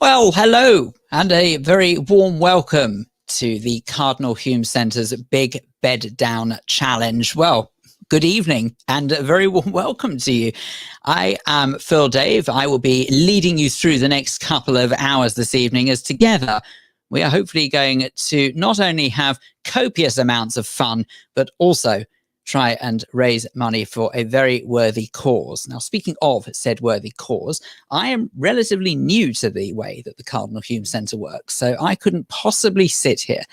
Well, hello, and a very warm welcome to the Cardinal Hume Centre's Big Bed Down Challenge. Well, good evening, and a very warm welcome to you. I am Phil Dave. I will be leading you through the next couple of hours this evening, as together we are hopefully going to not only have copious amounts of fun, but also try and raise money for a very worthy cause. Now, speaking of said worthy cause, I am relatively new to the way that the Cardinal Hume Centre works, so I couldn't possibly sit here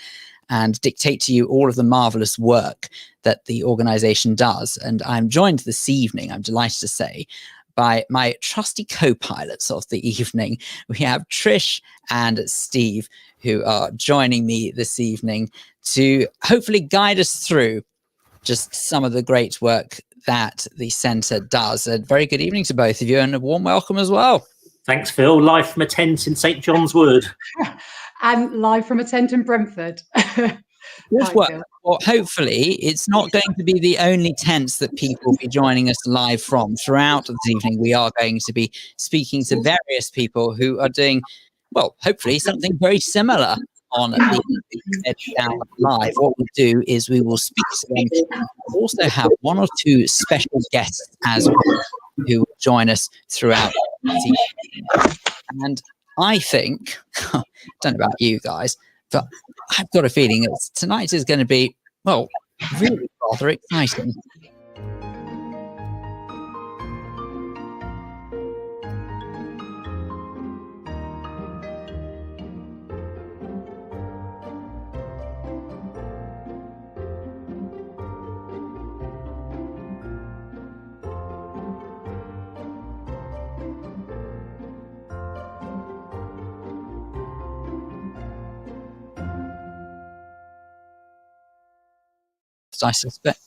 and dictate to you all of the marvellous work that the organisation does. And I'm joined this evening, I'm delighted to say, by my trusty co-pilots of the evening. We have Trish and Steve, who are joining me this evening to hopefully guide us through just some of the great work that the centre does. A very good evening to both of you, and a warm welcome as well. Thanks, Phil. Live from a tent in St John's Wood. And live from a tent in Brentford. Well, hopefully it's not going to be the only tents that people will be joining us live from. Throughout this evening, we are going to be speaking to various people who are doing, well, hopefully something very similar on the Edge Down Live. What we'll do is we will speak to them. We'll also have one or two special guests as well who will join us throughout the evening. And I think, I don't know about you guys, but I've got a feeling that tonight is going to be, well, really rather exciting. I suspect.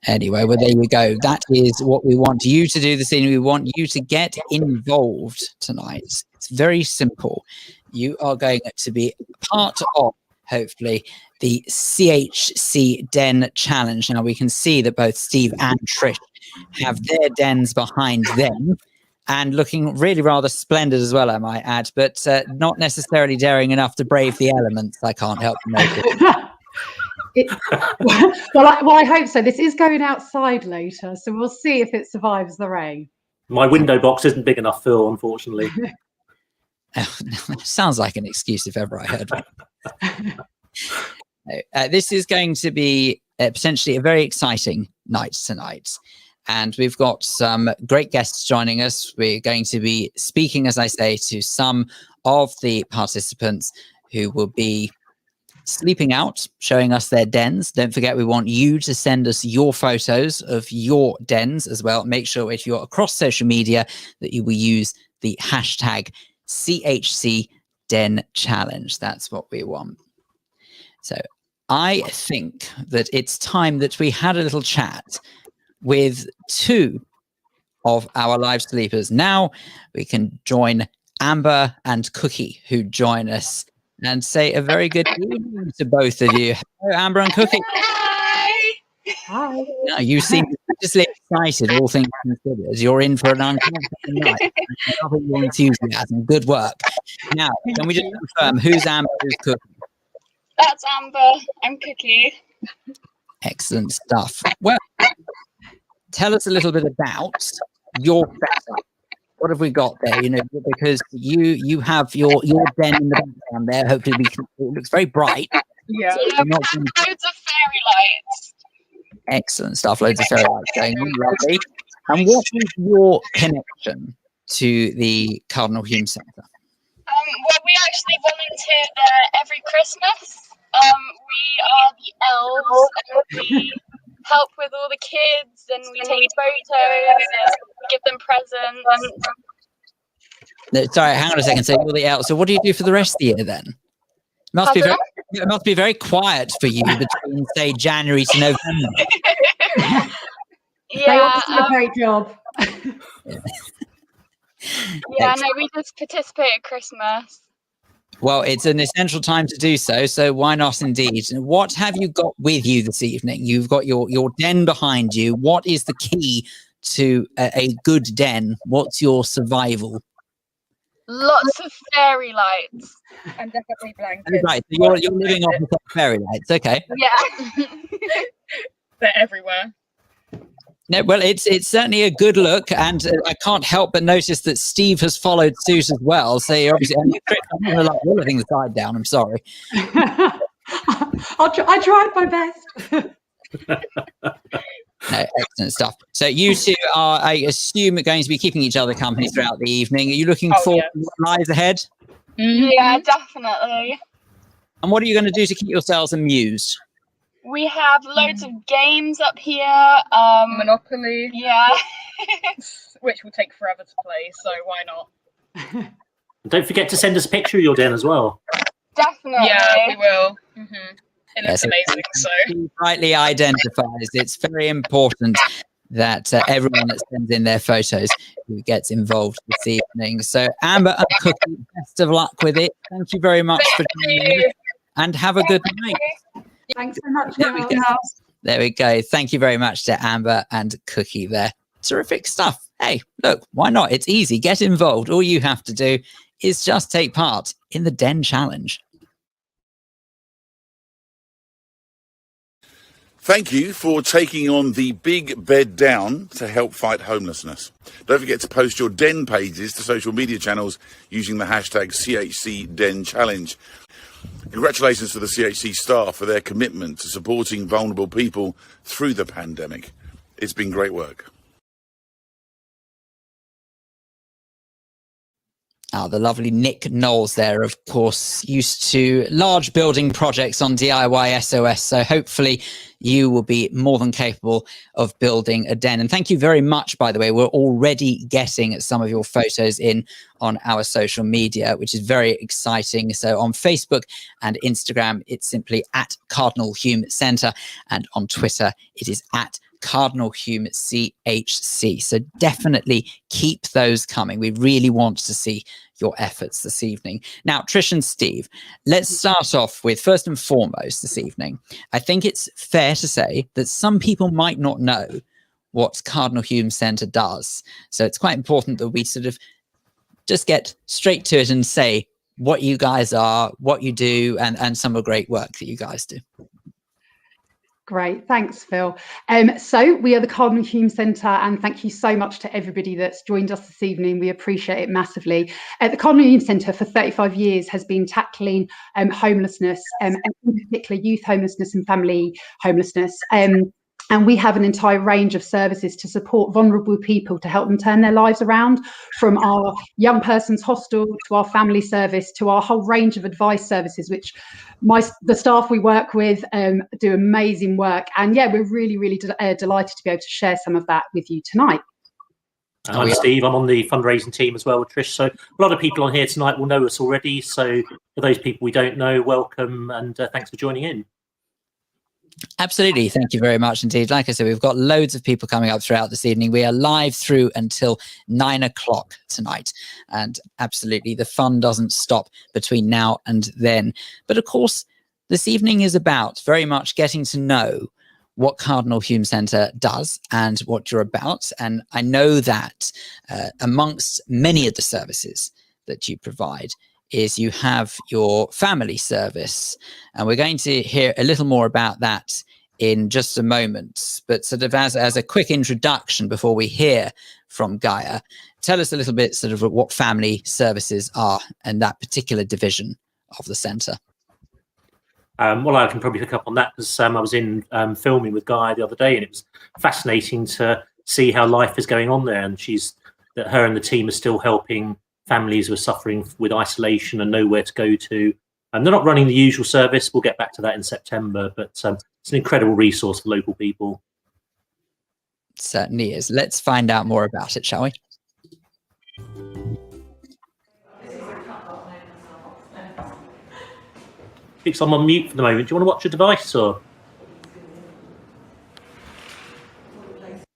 Anyway, well, there you go. That is what we want you to do this evening. We want you to get involved tonight. It's very simple. You are going to be part of, hopefully, the CHC Den Challenge. Now, we can see that both Steve and Trish have their dens behind them, and looking really rather splendid as well, I might add, but not necessarily daring enough to brave the elements, I can't help but notice. I hope so. This is going outside later, so we'll see if it survives the rain. My window box isn't big enough, Phil, unfortunately. Sounds like an excuse if ever I heard one. This is going to be potentially a very exciting night tonight. And we've got some great guests joining us. We're going to be speaking, as I say, to some of the participants who will be sleeping out, showing us their dens. Don't forget, we want you to send us your photos of your dens as well. Make sure if you're across social media that you will use the hashtag CHC Den Challenge. That's what we want. So I think that it's time that we had a little chat with two of our live sleepers. Now we can join Amber and Cookie, who join us, and say a very good evening to both of you. Hello, Amber and Cookie. Hi. Hi. Now, you seem tremendously excited, all things considered. You're in for an uncomfortable night. I love your enthusiasm. Good work. Now, can we just confirm who's Amber, who's Cookie? That's Amber. I'm Cookie. Excellent stuff. Well, tell us a little bit about your setup. What have we got there? You know, because you have your den in the background there. Hopefully, it looks very bright. Yeah. Loads of fairy lights. Excellent stuff. Loads of fairy lights going on. Lovely. And what is your connection to the Cardinal Hume Centre? Well, we actually volunteer there every Christmas. We are the elves, and we help with all the kids, and we take photos and give them presents. No, sorry, hang on a second. So what do you do for the rest of the year then? It must be very quiet for you between, say, January to November. Yeah, they do a great job. Yeah, no, we just participate at Christmas. Well, it's an essential time to do so, so why not indeed? What have you got with you this evening? You've got your den behind you. What is the key to a good den? What's your survival? Lots of fairy lights. And definitely blankets. Right, so you're living off of fairy lights, okay. Yeah. They're everywhere. No, well, it's certainly a good look, and I can't help but notice that Steve has followed suit as well. So you're obviously, I'm not gonna like rolling the side down. I'm sorry. I tried my best. No, excellent stuff. So you two are, I assume, going to be keeping each other company throughout the evening. Are you looking forward to what lies ahead? Yeah, definitely. And what are you going to do to keep yourselves amused? We have loads of games up here. Monopoly. Yeah. Which will take forever to play, so why not? Don't forget to send us a picture of your den as well. Definitely. Yeah, we will. It looks Yes, amazing, so. He rightly identifies. It's very important that everyone that sends in their photos who gets involved this evening. So Amber and Cookie, best of luck with it. Thank you very much for joining us, and have a good night. Thanks so much. There we go. There we go. Thank you very much to Amber and Cookie there. Terrific stuff. Hey, look, why not? It's easy. Get involved. All you have to do is just take part in the Den Challenge. Thank you for taking on the Big Bed Down to help fight homelessness. Don't forget to post your Den pages to social media channels using the hashtag CHC Den Challenge. Congratulations to the CHC staff for their commitment to supporting vulnerable people through the pandemic. It's been great work. The lovely Nick Knowles there, of course, used to large building projects on DIY SOS. So hopefully you will be more than capable of building a den. And thank you very much, by the way. We're already getting some of your photos in on our social media, which is very exciting. So on Facebook and Instagram, it's simply at Cardinal Hume Centre. And on Twitter, it is at Cardinal Hume CHC. So definitely keep those coming. We really want to see your efforts this evening. Now, Trish and Steve, let's start off with, first and foremost this evening, I think it's fair to say that some people might not know what Cardinal Hume Centre does. So it's quite important that we sort of just get straight to it and say what you guys are, what you do, and some of the great work that you guys do. Great, thanks, Phil. So we are the Cardinal Hume Centre, and thank you so much to everybody that's joined us this evening. We appreciate it massively. The Cardinal Hume Centre for 35 years has been tackling homelessness, and in particular youth homelessness and family homelessness. And we have an entire range of services to support vulnerable people to help them turn their lives around, from our young person's hostel to our family service to our whole range of advice services, which the staff we work with do amazing work. And yeah, we're really, really delighted to be able to share some of that with you tonight. I'm Steve. I'm on the fundraising team as well with Trish. So a lot of people on here tonight will know us already. So for those people we don't know, welcome, and thanks for joining in. Absolutely. Thank you very much indeed. Like I said, we've got loads of people coming up throughout this evening. We are live through until 9 o'clock tonight. And absolutely, the fun doesn't stop between now and then. But of course, this evening is about very much getting to know what Cardinal Hume Centre does and what you're about. And I know that amongst many of the services that you provide is you have your family service. And we're going to hear a little more about that in just a moment. But sort of as a quick introduction before we hear from Gaia, tell us a little bit sort of what family services are and that particular division of the centre. Well, I can probably pick up on that because I was in filming with Gaia the other day, and it was fascinating to see how life is going on there. And that her and the team are still helping families who are suffering with isolation and nowhere to go to. And they're not running the usual service. We'll get back to that in September, but it's an incredible resource for local people. It certainly is. Let's find out more about it, shall we? I'm on mute for the moment. Do you want to watch a device or?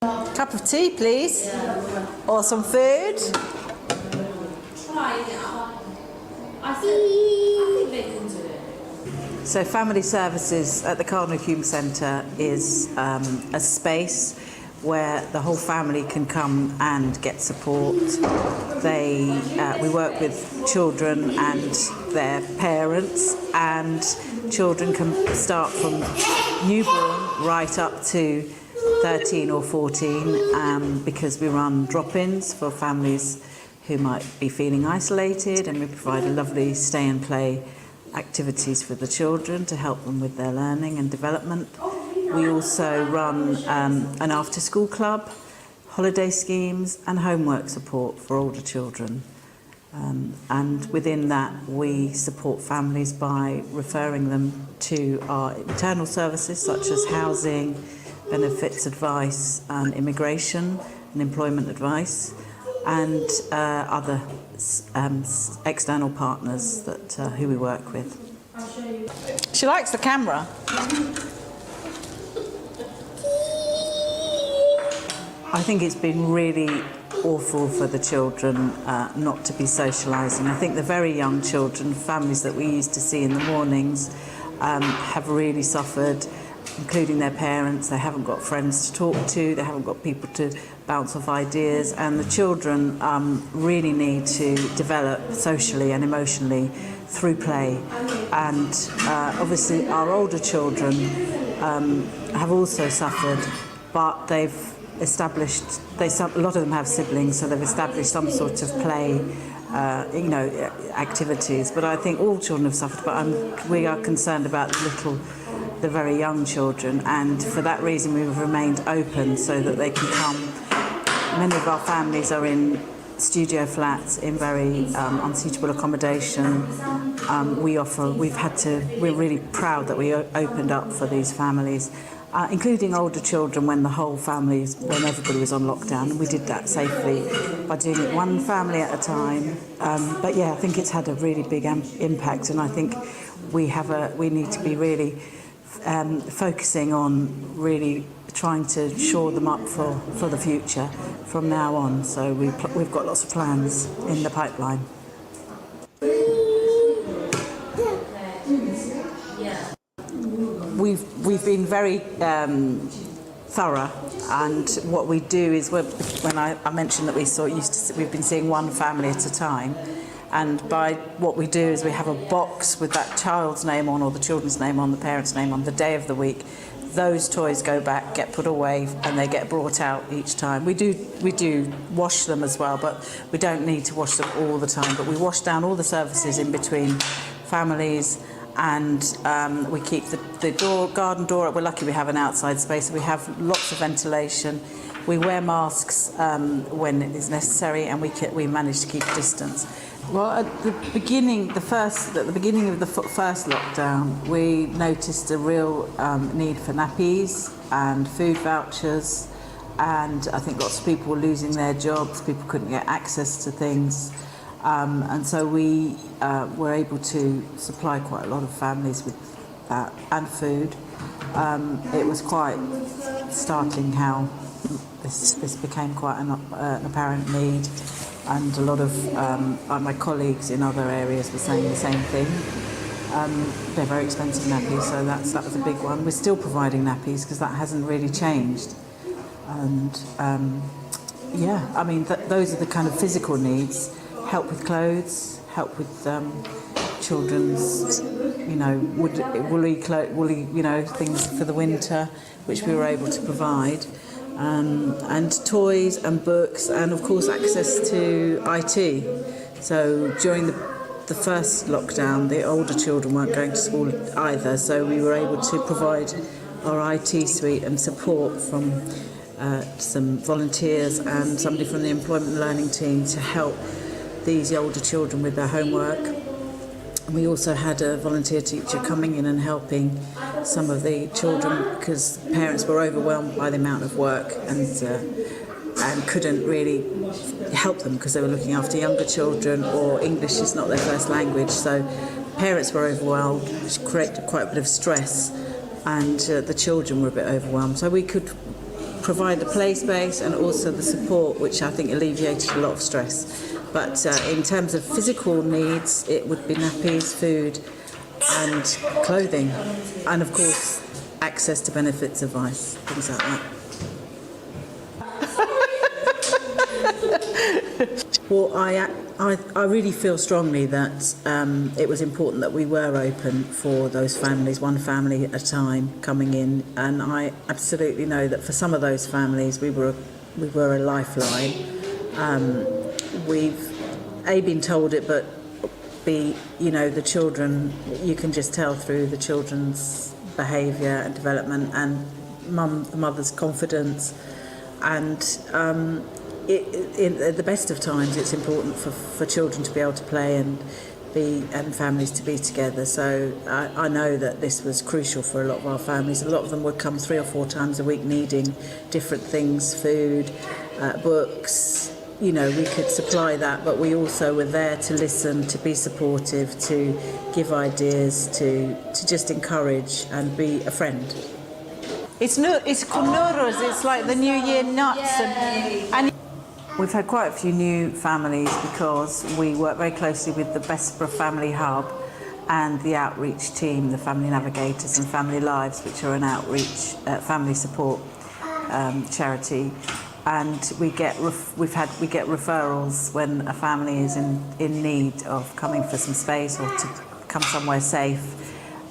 Cup of tea, please. Or some food. So Family Services at the Cardinal Hume Centre is a space where the whole family can come and get support. We work with children and their parents, and children can start from newborn right up to 13 or 14, because we run drop-ins for families who might be feeling isolated, and we provide a lovely stay and play activities for the children to help them with their learning and development. We also run an after-school club, holiday schemes and homework support for older children. And within that, we support families by referring them to our internal services such as housing, benefits advice and immigration and employment advice, and other external partners that who we work with. She likes the camera. I think it's been really awful for the children not to be socialising. I think the very young children, families that we used to see in the mornings, have really suffered, including their parents. They haven't got friends to talk to, they haven't got people to bounce off ideas, and the children really need to develop socially and emotionally through play. And obviously our older children have also suffered, but they've established, a lot of them have siblings, so they've established some sort of play activities. But I think all children have suffered, but we are concerned about the very young children, and for that reason we've remained open so that they can come. Many of our families are in studio flats in very unsuitable accommodation. We're really proud that we opened up for these families, including older children when everybody was on lockdown, and we did that safely by doing it one family at a time. But yeah, I think it's had a really big impact, and I think we need to be really focusing on really trying to shore them up for the future from now on. So we've got lots of plans in the pipeline. We've been very thorough, and what we do is when I mentioned that we've been seeing one family at a time, and by what we do is we have a box with that child's name on, or the children's name on, the parent's name on, the day of the week. Those toys go back, get put away, and they get brought out each time. We do wash them as well, but we don't need to wash them all the time. But we wash down all the surfaces in between families, and we keep the garden door up. We're lucky we have an outside space, so we have lots of ventilation. We wear masks when it is necessary, and we manage to keep distance. Well, at the beginning of the first lockdown, we noticed a real need for nappies and food vouchers, and I think lots of people were losing their jobs. People couldn't get access to things, and so we were able to supply quite a lot of families with that and food. It was quite startling how this became quite an apparent need. And a lot of my colleagues in other areas were saying the same thing. They're very expensive nappies, so that was a big one. We're still providing nappies because that hasn't really changed. And those are the kind of physical needs. Help with clothes, help with children's, woolly things for the winter, which we were able to provide. And toys and books, and of course access to IT. So during the first lockdown, the older children weren't going to school either, so we were able to provide our IT suite and support from some volunteers and somebody from the employment and learning team to help these older children with their homework. And we also had a volunteer teacher coming in and helping some of the children because parents were overwhelmed by the amount of work and couldn't really help them because they were looking after younger children, or English is not their first language. So parents were overwhelmed, which created quite a bit of stress, and the children were a bit overwhelmed. So we could provide the play space and also the support, which I think alleviated a lot of stress. But in terms of physical needs, it would be nappies, food and clothing, and of course access to benefits advice, things like that. Well, I really feel strongly that it was important that we were open for those families, one family at a time coming in, and I absolutely know that for some of those families we were a lifeline. We've been told it, but the children, you can just tell through the children's behaviour and development and the mother's confidence, and at the best of times it's important for children to be able to play and families to be together. So I know that this was crucial for a lot of our families. A lot of them would come 3 or 4 times a week needing different things, food, books. We could supply that, but we also were there to listen, to be supportive, to give ideas, to just encourage and be a friend. It's called Noros. It's like the New Year nuts. And we've had quite a few new families because we work very closely with the Bessborough Family Hub and the outreach team, the Family Navigators and Family Lives, which are an outreach family support charity. And we get referrals when a family is in need of coming for some space or to come somewhere safe,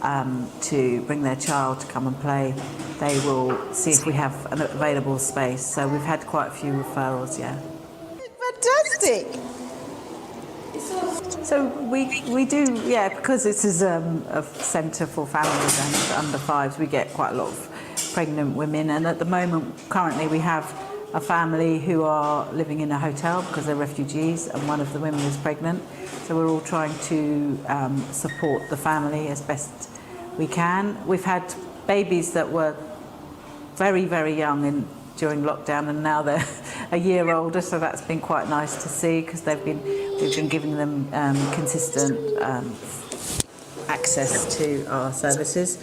to bring their child to come and play. They will see if we have an available space. So we've had quite a few referrals, yeah. Fantastic! So we do, yeah, because this is a centre for families and under 5s, we get quite a lot of pregnant women. And at the moment, currently, we have a family who are living in a hotel because they're refugees, and one of the women is pregnant. So we're all trying to support the family as best we can. We've had babies that were very, very young during lockdown, and now they're a year older, so that's been quite nice to see because we've been giving them consistent access to our services,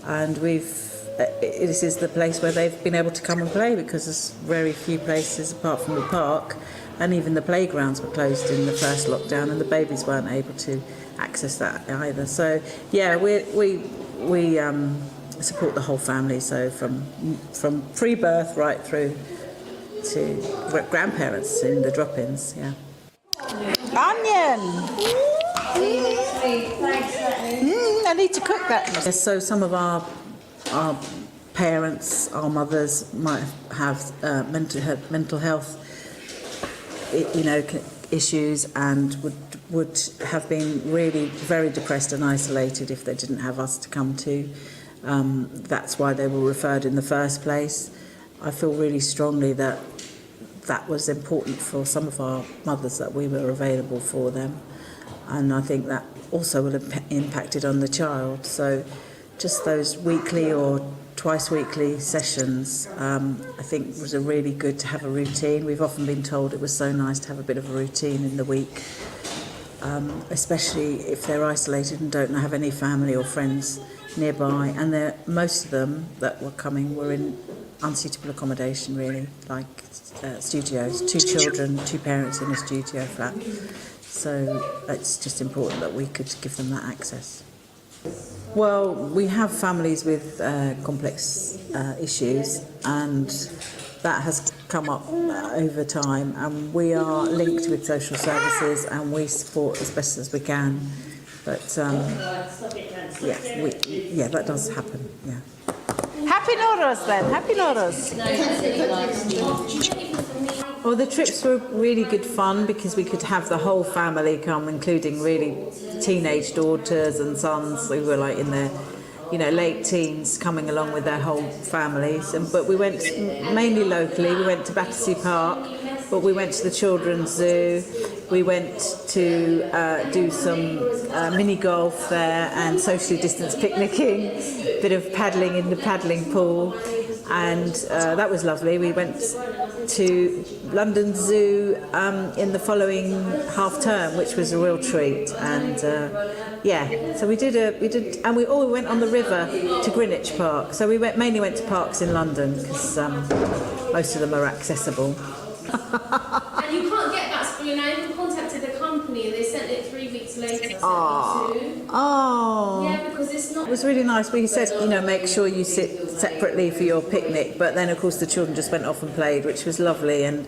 and this is the place where they've been able to come and play because there's very few places apart from the park, and even the playgrounds were closed in the first lockdown, and the babies weren't able to access that either. So yeah, we support the whole family, so from pre-birth right through to grandparents in the drop-ins. Yeah. Onion. I need to cook that. Yes, so some of our parents, our mothers might have mental health, issues, and would have been really very depressed and isolated if they didn't have us to come to. That's why they were referred in the first place. I feel really strongly that was important for some of our mothers, that we were available for them, and I think that also will have impacted on the child. So just those weekly or twice weekly sessions, I think was a really good to have a routine. We've often been told it was so nice to have a bit of a routine in the week, especially if they're isolated and don't have any family or friends nearby. And most of them that were coming were in unsuitable accommodation, really, like studios, 2 children, 2 parents in a studio flat. So it's just important that we could give them that access. Well, we have families with complex issues, and that has come up over time, and we are linked with social services and we support as best as we can. But that does happen. Yeah. Happy Noros then. Happy Noros. Well, the trips were really good fun because we could have the whole family come, including really teenage daughters and sons who were like in their, late teens, coming along with their whole families. But we went mainly locally. We went to Battersea Park, but we went to the Children's Zoo. We went to do some mini golf there and socially distanced picnicking, a bit of paddling in the paddling pool, and that was lovely. We went to London Zoo in the following half term, which was a real treat. And so we did, and we went on the river to Greenwich Park. So we mainly went to parks in London because most of them are accessible. And you can't get that, I even contacted the company and they sent it 3 weeks later. Yeah, because it's not. It was really nice. We said, make sure you sit separately for your picnic, but then of course the children just went off and played, which was lovely, and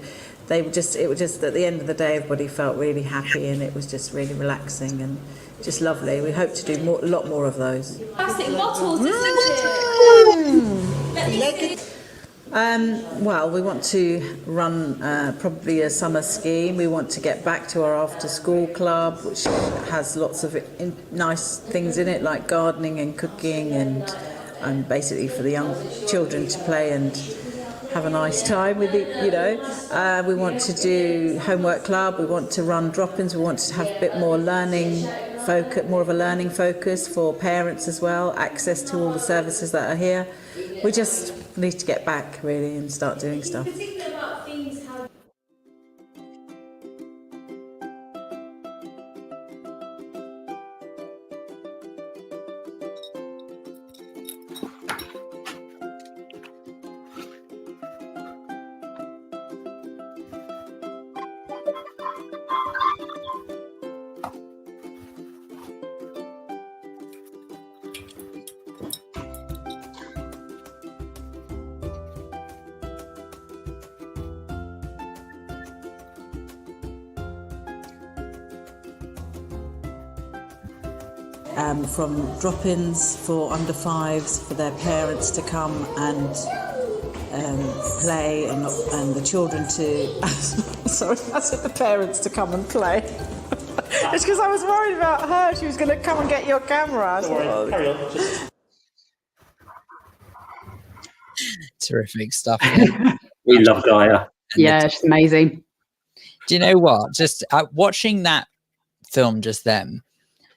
it was just at the end of the day, everybody felt really happy, and it was just really relaxing and just lovely. We hope to do a lot more of those. Plastic bottles, isn't it? Well, we want to run probably a summer scheme. We want to get back to our after-school club, which has lots of nice things in it, like gardening and cooking, and basically for the young children to play and have a nice time with it, we want to do homework club. We want to run drop-ins. We want to have a bit more more of a learning focus for parents as well, access to all the services that are here. We just need to get back really and start doing stuff. From drop-ins for under fives, for their parents to come and play, and the children to sorry, I said the parents to come and play. It's because I was worried about her. She was going to come and get your camera. Don't worry, carry on. Terrific stuff. We love Gaia. Yeah, she's amazing. Do you know what? Just watching that film just then,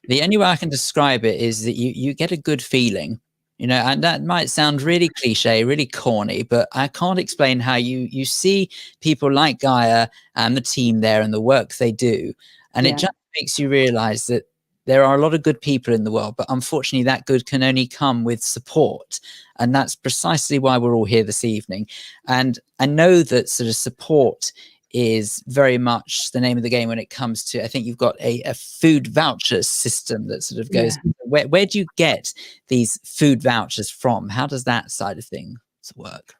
the only way I can describe it is that you get a good feeling, and that might sound really cliche, really corny, but I can't explain how you see people like Gaia and the team there and the work they do. And it just makes you realize that there are a lot of good people in the world, but unfortunately that good can only come with support. And that's precisely why we're all here this evening. And I know that sort of support is very much the name of the game when it comes to, I think you've got a food voucher system that sort of goes, where do you get these food vouchers from? How does that side of things work?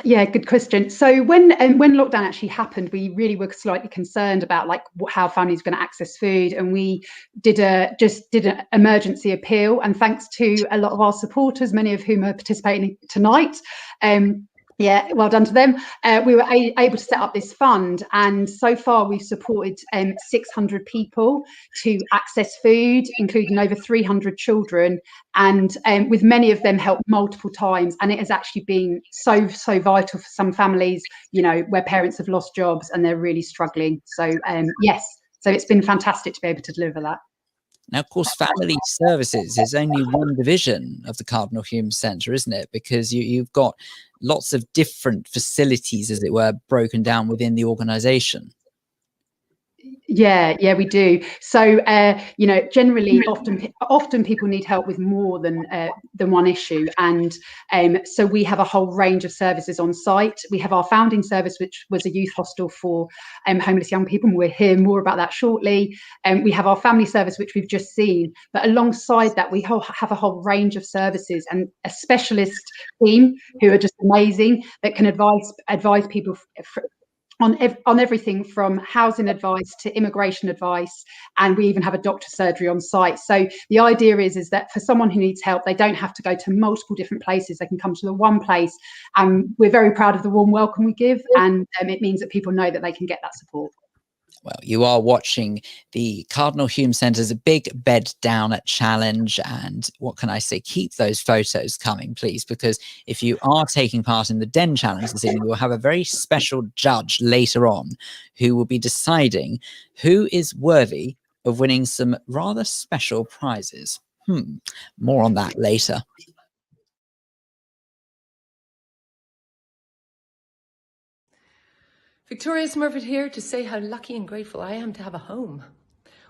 Yeah, good question. So when lockdown actually happened, we really were slightly concerned about how families were going to access food, and we did an emergency appeal. And thanks to a lot of our supporters, many of whom are participating tonight, yeah, well done to them. We were able to set up this fund, and so far we've supported 600 people to access food, including over 300 children, and with many of them helped multiple times. And it has actually been so vital for some families, where parents have lost jobs and they're really struggling. So yes, so it's been fantastic to be able to deliver that. Now, of course, family services is only one division of the Cardinal Hume Centre, isn't it? Because you've got lots of different facilities, as it were, broken down within the organisation. Yeah, we do. So, generally, often people need help with more than one issue, and so we have a whole range of services on site. We have our founding service, which was a youth hostel for homeless young people, and we'll hear more about that shortly. We have our family service, which we've just seen, but alongside that, we have a whole range of services and a specialist team who are just amazing that can advise people on everything from housing advice to immigration advice, and we even have a doctor's surgery on site. So the idea is that for someone who needs help, they don't have to go to multiple different places. They can come to the one place, and we're very proud of the warm welcome we give, and it means that people know that they can get that support. Well, you are watching the Cardinal Hume Centre's Big Bed Down Challenge. And what can I say? Keep those photos coming, please, because if you are taking part in the Den Challenge this evening, we'll have a very special judge later on who will be deciding who is worthy of winning some rather special prizes. More on that later. Victoria Smurford here to say how lucky and grateful I am to have a home.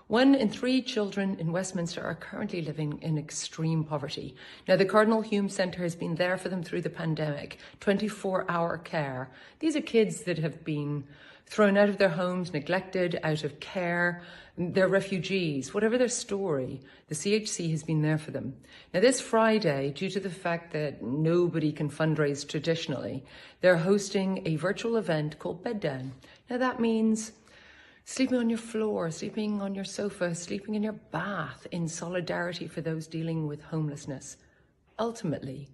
1 in 3 children in Westminster are currently living in extreme poverty. Now, the Cardinal Hume Centre has been there for them through the pandemic, 24-hour care. These are kids that have been thrown out of their homes, neglected, out of care. They're refugees. Whatever their story, the CHC has been there for them. Now, this Friday, due to the fact that nobody can fundraise traditionally, they're hosting a virtual event called Bed Down. Now, that means sleeping on your floor, sleeping on your sofa, sleeping in your bath in solidarity for those dealing with homelessness. Ultimately,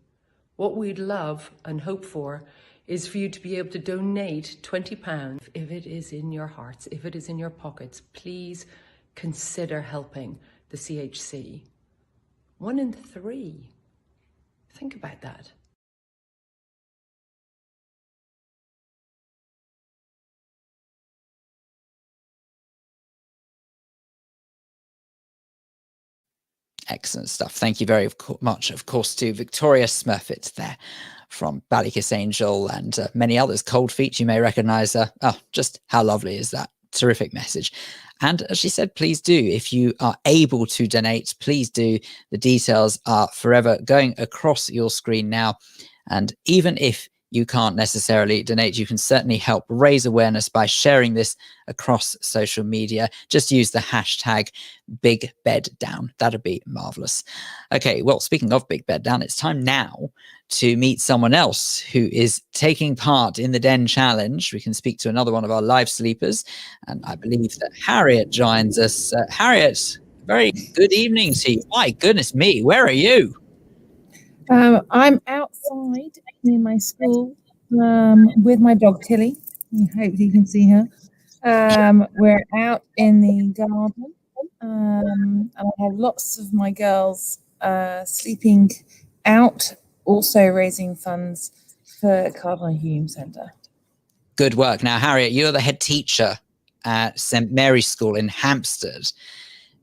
what we'd love and hope for is for you to be able to donate £20. If it is in your hearts, if it is in your pockets, please consider helping the CHC. 1 in 3. Think about that. Excellent stuff. Thank you very much, of course, to Victoria Smurfit there from Ballykiss Angel and many others. Cold Feet, you may recognize her. Oh, just how lovely is that? Terrific message. And as she said, please do, if you are able to donate, please do. The details are forever going across your screen now. And even if you can't necessarily donate, you can certainly help raise awareness by sharing this across social media. Just use the hashtag Big Bed Down. That'd be marvelous. Okay, well, speaking of Big Bed Down, it's time now to meet someone else who is taking part in the Den Challenge. We can speak to another one of our live sleepers, and I believe that Harriet joins us. Harriet, very good evening to you. My goodness me, where are you? I'm outside near my school with my dog Tilly. Hopefully you can see her. We're out in the garden, and I have lots of my girls sleeping out, also raising funds for Cardinal Hume Centre. Good work. Now, Harriet, you're the head teacher at St Mary's School in Hampstead.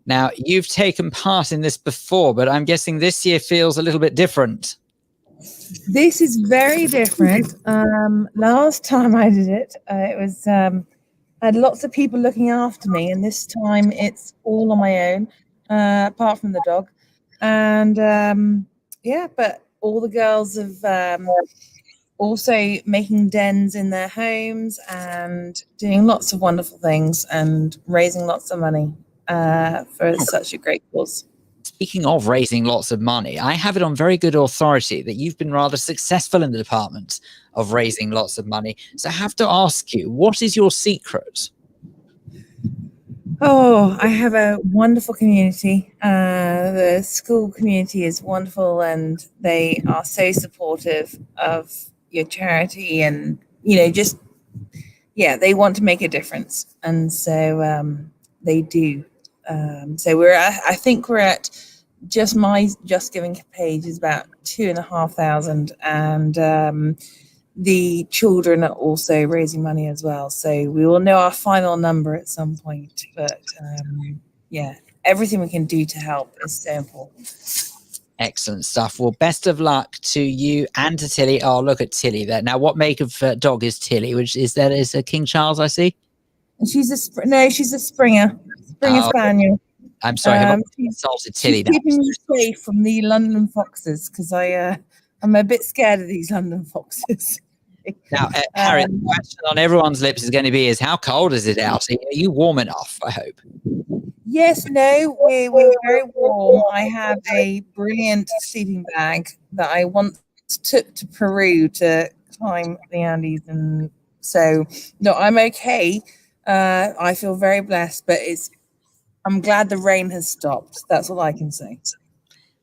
Now, you've taken part in this before, but I'm guessing this year feels a little bit different. This is very different. Last time I did it, it was I had lots of people looking after me, and this time it's all on my own, apart from the dog. And yeah, but all the girls have also making dens in their homes and doing lots of wonderful things and raising lots of money for such a great cause. Speaking of raising lots of money, I have it on very good authority that you've been rather successful in the department of raising lots of money. So I have to ask you, what is your secret? Oh, I have a wonderful community. The school community is wonderful, and they are so supportive of your charity, and just they want to make a difference, and so they do. So I think we're at my Just Giving page is about 2,500, and the children are also raising money as well. So we will know our final number at some point. But everything we can do to help is so important. Excellent stuff. Well, best of luck to you and to Tilly. Oh, look at Tilly there. Now, what make of dog is Tilly? Which is a King Charles, I see? She's a Springer Spaniel. I'm sorry, have I insulted Tilly now? Keeping me safe from the London foxes, because I'm a bit scared of these London foxes. Now, Harry, the question on everyone's lips is going to be: how cold is it out? Are you warm enough? I hope. Yes, no, we're very warm. I have a brilliant sleeping bag that I once took to Peru to climb the Andes, and so no, I'm okay. I feel very blessed, but I'm glad the rain has stopped. That's all I can say.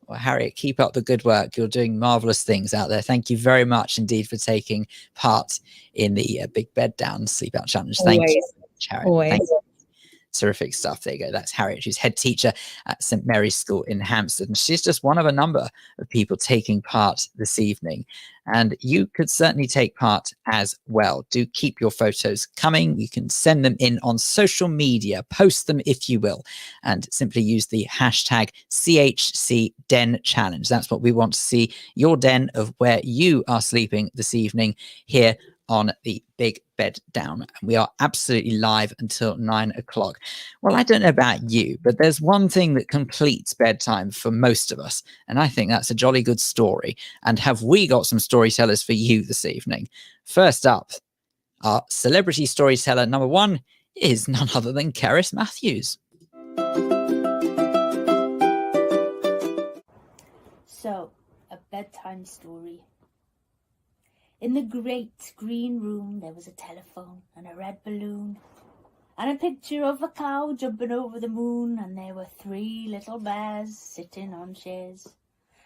Well, Harriet, keep up the good work. You're doing marvelous things out there. Thank you very much indeed for taking part in the Big Bed Down Sleep Out Challenge. Thank you, Harriet. Thank you. Terrific stuff. There you go. That's Harriet, who's head teacher at St Mary's School in Hampstead. And she's just one of a number of people taking part this evening. And you could certainly take part as well. Do keep your photos coming. You can send them in on social media, post them if you will, and simply use the hashtag CHC Den Challenge. That's what we want to see, your den of where you are sleeping this evening here on the Big Bed Down. And we are absolutely live until 9 o'clock. Well, I don't know about you, but there's one thing that completes bedtime for most of us, and I think that's a jolly good story. And have we got some storytellers for you this evening? First up, Our celebrity storyteller number 1 is none other than Cerys Matthews. So, a bedtime story. In the great green room there was a telephone and a red balloon and a picture of a cow jumping over the moon, and there were 3 little bears sitting on chairs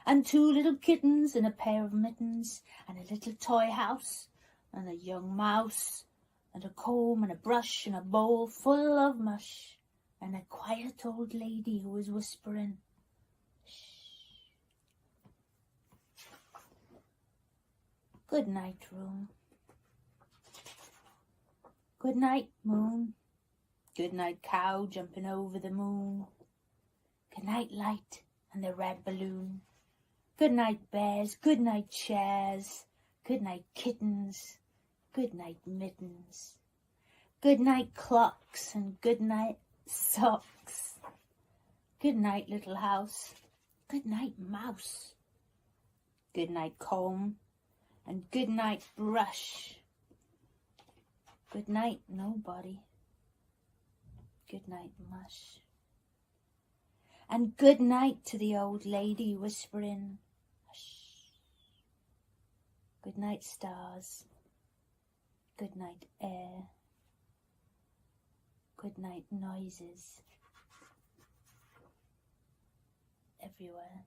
and 2 little kittens in a pair of mittens and a little toy house and a young mouse and a comb and a brush and a bowl full of mush and a quiet old lady who was whispering, "Good night, room. Good night, moon. Good night, cow jumping over the moon. Good night, light and the red balloon. Good night, bears. Good night, chairs. Good night, kittens. Good night, mittens. Good night, clocks, and good night, socks. Good night, little house. Good night, mouse. Good night, comb, and good night, brush. Good night, nobody. Good night, mush. And good night to the old lady whispering, hush. Good night, stars. Good night, air. Good night, noises. Everywhere.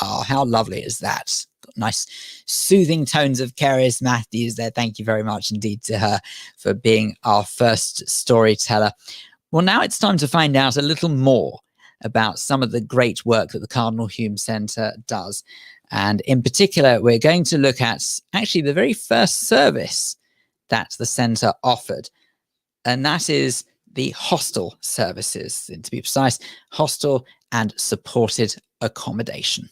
Oh, how lovely is that? Got nice soothing tones of Cerys Matthews there. Thank you very much indeed to her for being our first storyteller. Well, now it's time to find out a little more about some of the great work that the Cardinal Hume Centre does. And in particular, we're going to look at actually the very first service that the centre offered. And that is the hostel services, and to be precise, hostel and supported accommodation.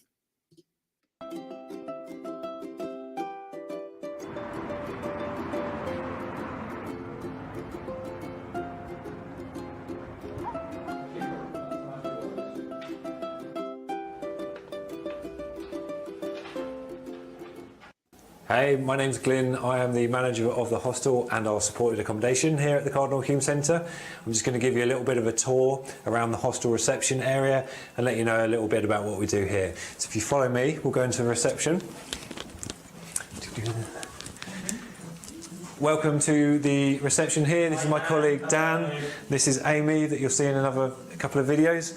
Hey, my name's Glyn. I am the manager of the hostel and our supported accommodation here at the Cardinal Hume Centre. I'm just going to give you a little bit of a tour around the hostel reception area and let you know a little bit about what we do here. So if you follow me, we'll go into reception. Welcome to the reception here. This is my colleague Dan. This is Amy that you'll see in a couple of videos.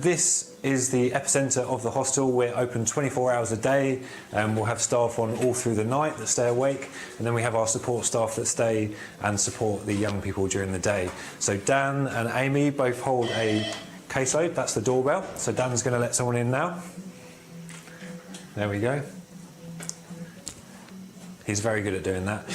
This is the epicentre of the hostel. We're open 24 hours a day. We'll have staff on all through the night that stay awake, and then we have our support staff that stay and support the young people during the day. So Dan and Amy both hold a caseload. That's the doorbell. So Dan's going to let someone in now. There we go. He's very good at doing that.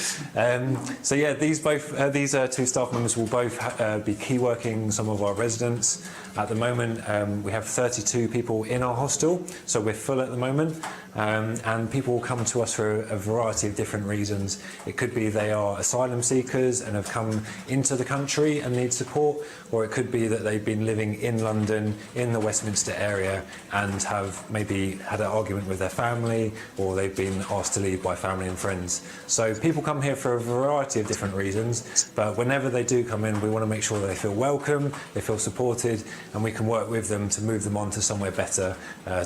So yeah, these two staff members will both be key working some of our residents. At the moment, we have 32 people in our hostel, so we're full at the moment. And people will come to us for a variety of different reasons. It could be they are asylum seekers and have come into the country and need support, or it could be that they've been living in London, in the Westminster area, and have maybe had an argument with their family, or they've been asked to leave by family and friends. So people come here for a variety of different reasons, but whenever they do come in, we want to make sure that they feel welcome, they feel supported, and we can work with them to move them on to somewhere better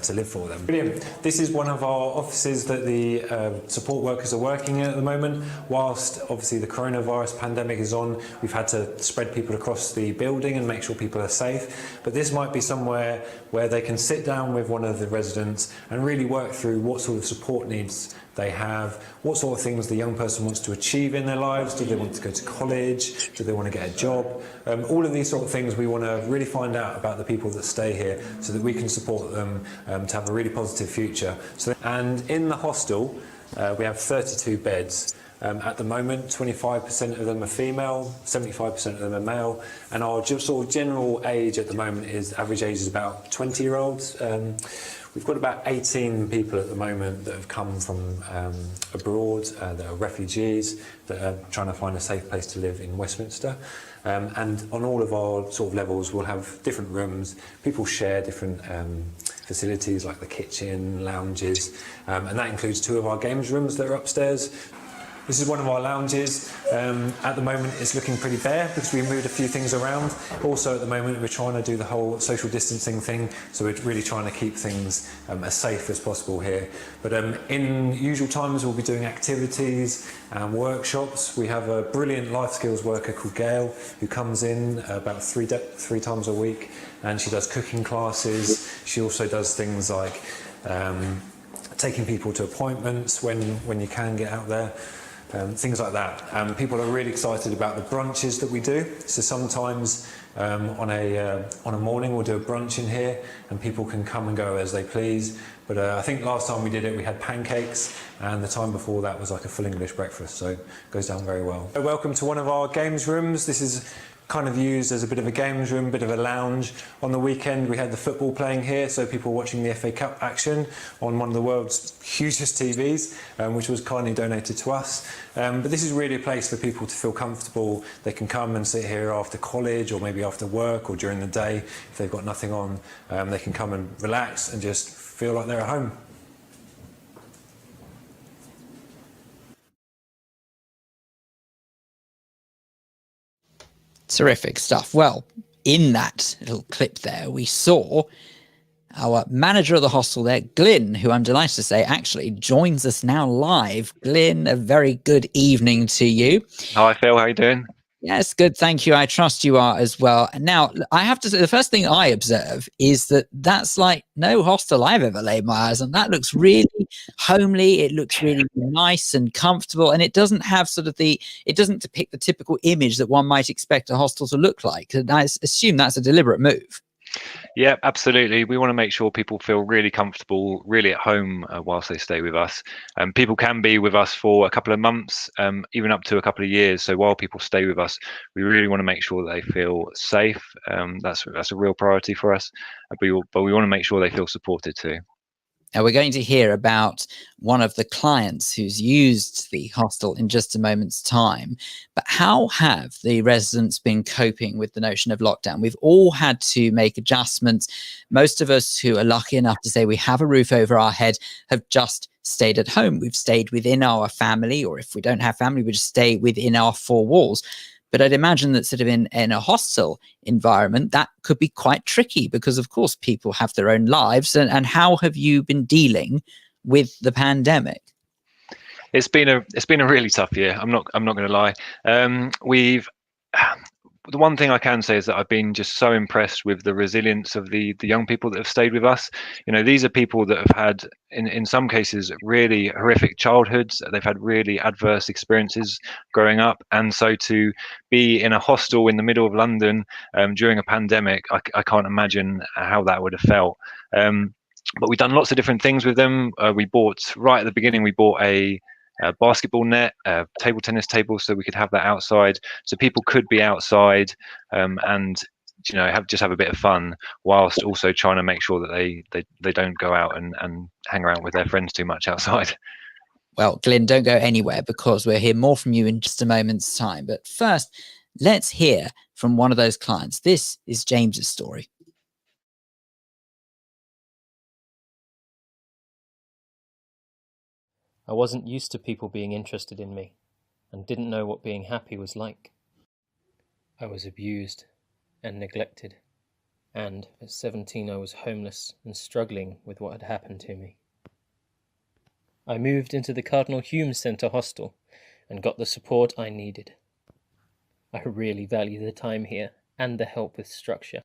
to live for them. Brilliant. This is one of our offices that the support workers are working in at the moment. Whilst obviously the coronavirus pandemic is on, we've had to spread people across the building and make sure people are safe. But this might be somewhere where they can sit down with one of the residents and really work through what sort of support needs they have, what sort of things the young person wants to achieve in their lives. Do they want to go to college? Do they want to get a job? All of these sort of things we want to really find out about the people that stay here so that we can support them to have a really positive future. And in the hostel, we have 32 beds. At the moment, 25% of them are female, 75% of them are male, and our sort of general age at the moment is, average age is about 20-year-olds. We've got about 18 people at the moment that have come from abroad, that are refugees, that are trying to find a safe place to live in Westminster. And on all of our sort of levels, we'll have different rooms. People share different facilities like the kitchen, lounges, and that includes 2 of our games rooms that are upstairs. This is one of our lounges. At the moment, it's looking pretty bare because we moved a few things around. Also, at the moment, we're trying to do the whole social distancing thing, so we're really trying to keep things as safe as possible here. But in usual times, we'll be doing activities and workshops. We have a brilliant life skills worker called Gail who comes in about three times a week, and she does cooking classes. She also does things like taking people to appointments when you can get out there. Things like that. People are really excited about the brunches that we do. So sometimes on a morning we'll do a brunch in here, and people can come and go as they please. But I think last time we did it, we had pancakes, and the time before that was like a full English breakfast. So it goes down very well. Welcome to one of our games rooms. This is kind of used as a bit of a games room, bit of a lounge. On the weekend we had the football playing here, so people watching the FA Cup action on one of the world's hugest TVs, which was kindly donated to us. But this is really a place for people to feel comfortable. They can come and sit here after college or maybe after work or during the day. If they've got nothing on, they can come and relax and just feel like they're at home. Terrific stuff. Well, in that little clip there, we saw our manager of the hostel there, Glyn, who I'm delighted to say actually joins us now live. Glyn, a very good evening to you. Hi, Phil. How are you doing? Yes, good. Thank you. I trust you are as well. Now, I have to say, the first thing I observe is that that's like no hostel I've ever laid my eyes on. That looks really homely. It looks really nice and comfortable. And it doesn't have it doesn't depict the typical image that one might expect a hostel to look like. And I assume that's a deliberate move. Yeah, absolutely. We want to make sure people feel really comfortable, really at home whilst they stay with us. People can be with us for a couple of months, even up to a couple of years. So while people stay with us, we really want to make sure that they feel safe. That's a real priority for us. But we want to make sure they feel supported too. Now, we're going to hear about one of the clients who's used the hostel in just a moment's time. But how have the residents been coping with the notion of lockdown? We've all had to make adjustments. Most of us who are lucky enough to say we have a roof over our head have just stayed at home. We've stayed within our family, or if we don't have family, we just stay within our 4 walls. But I'd imagine that sort of in a hostel environment, that could be quite tricky because, of course, people have their own lives. And how have you been dealing with the pandemic? It's been a really tough year. I'm not going to lie. The one thing I can say is that I've been just so impressed with the resilience of the young people that have stayed with us. You know, these are people that have had, in some cases, really horrific childhoods. They've had really adverse experiences growing up. And so to be in a hostel in the middle of London during a pandemic, I can't imagine how that would have felt. But we've done lots of different things with them. Right at the beginning, we bought a basketball net, table tennis table, so we could have that outside, so people could be outside and have a bit of fun, whilst also trying to make sure that they don't go out and hang around with their friends too much outside. Well, Glyn, don't go anywhere because we'll hear more from you in just a moment's time. But first, let's hear from one of those clients. This is James's story. I wasn't used to people being interested in me and didn't know what being happy was like. I was abused and neglected, and at 17 I was homeless and struggling with what had happened to me. I moved into the Cardinal Hume Centre hostel and got the support I needed. I really value the time here and the help with structure.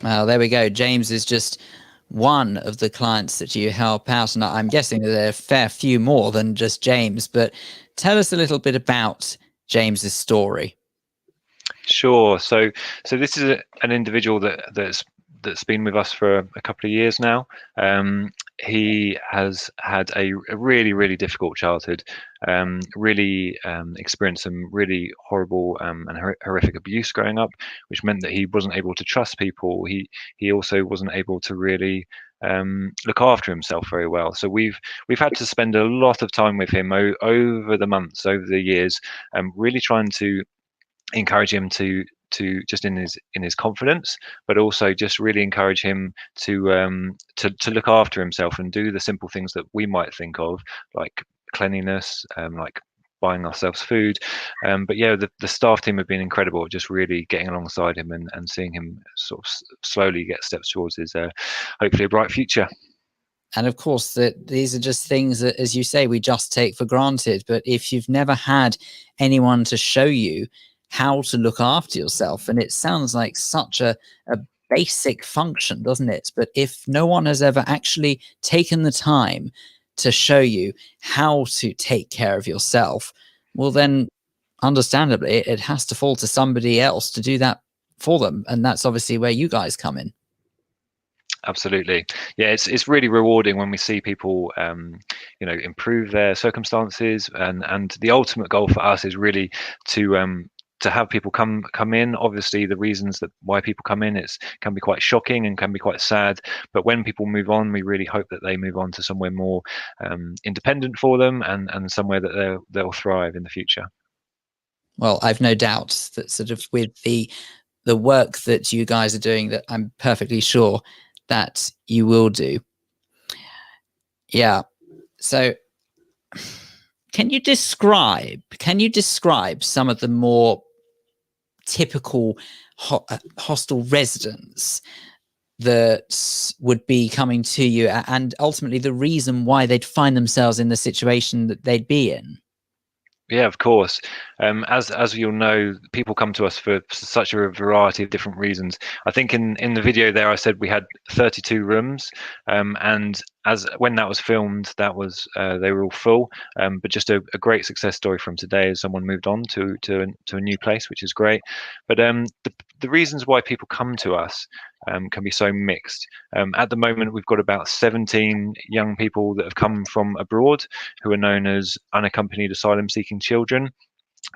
Well, there we go. James is just one of the clients that you help out, and I'm guessing that there are a fair few more than just James. But tell us a little bit about James's story. Sure. So this is an individual that's been with us for a couple of years now. He has had a really, really difficult childhood, really experienced some really horrible and horrific abuse growing up, which meant that he wasn't able to trust people. He also wasn't able to really look after himself very well. So we've had to spend a lot of time with him over the months, over the years, really trying to encourage him to just in his confidence, but also just really encourage him to look after himself and do the simple things that we might think of, like cleanliness, like buying ourselves food. But yeah, the staff team have been incredible, just really getting alongside him and seeing him sort of slowly get steps towards his hopefully a bright future. And of course, that these are just things that, as you say, we just take for granted. But if you've never had anyone to show you how to look after yourself, and it sounds like such a basic function, doesn't it? But if no one has ever actually taken the time to show you how to take care of yourself, well, then understandably, it has to fall to somebody else to do that for them. And that's obviously where you guys come in. Absolutely. Yeah, it's really rewarding when we see people improve their circumstances, and the ultimate goal for us is really to have people come in. Obviously, the reasons that why people come in can be quite shocking and can be quite sad, but when people move on, we really hope that they move on to somewhere more independent for them, and somewhere that they'll thrive in the future. Well, I've no doubt that sort of with the work that you guys are doing, that I'm perfectly sure that you will do. Yeah. So can you describe some of the more typical hostel residents that would be coming to you, and ultimately the reason why they'd find themselves in the situation that they'd be in? Yeah, of course. As you'll know, people come to us for such a variety of different reasons. I think in the video there, I said we had 32 rooms, and when that was filmed, that was they were all full. But just a great success story from today as someone moved on to a new place, which is great. But the reasons why people come to us can be so mixed. At the moment, we've got about 17 young people that have come from abroad who are known as unaccompanied asylum-seeking children.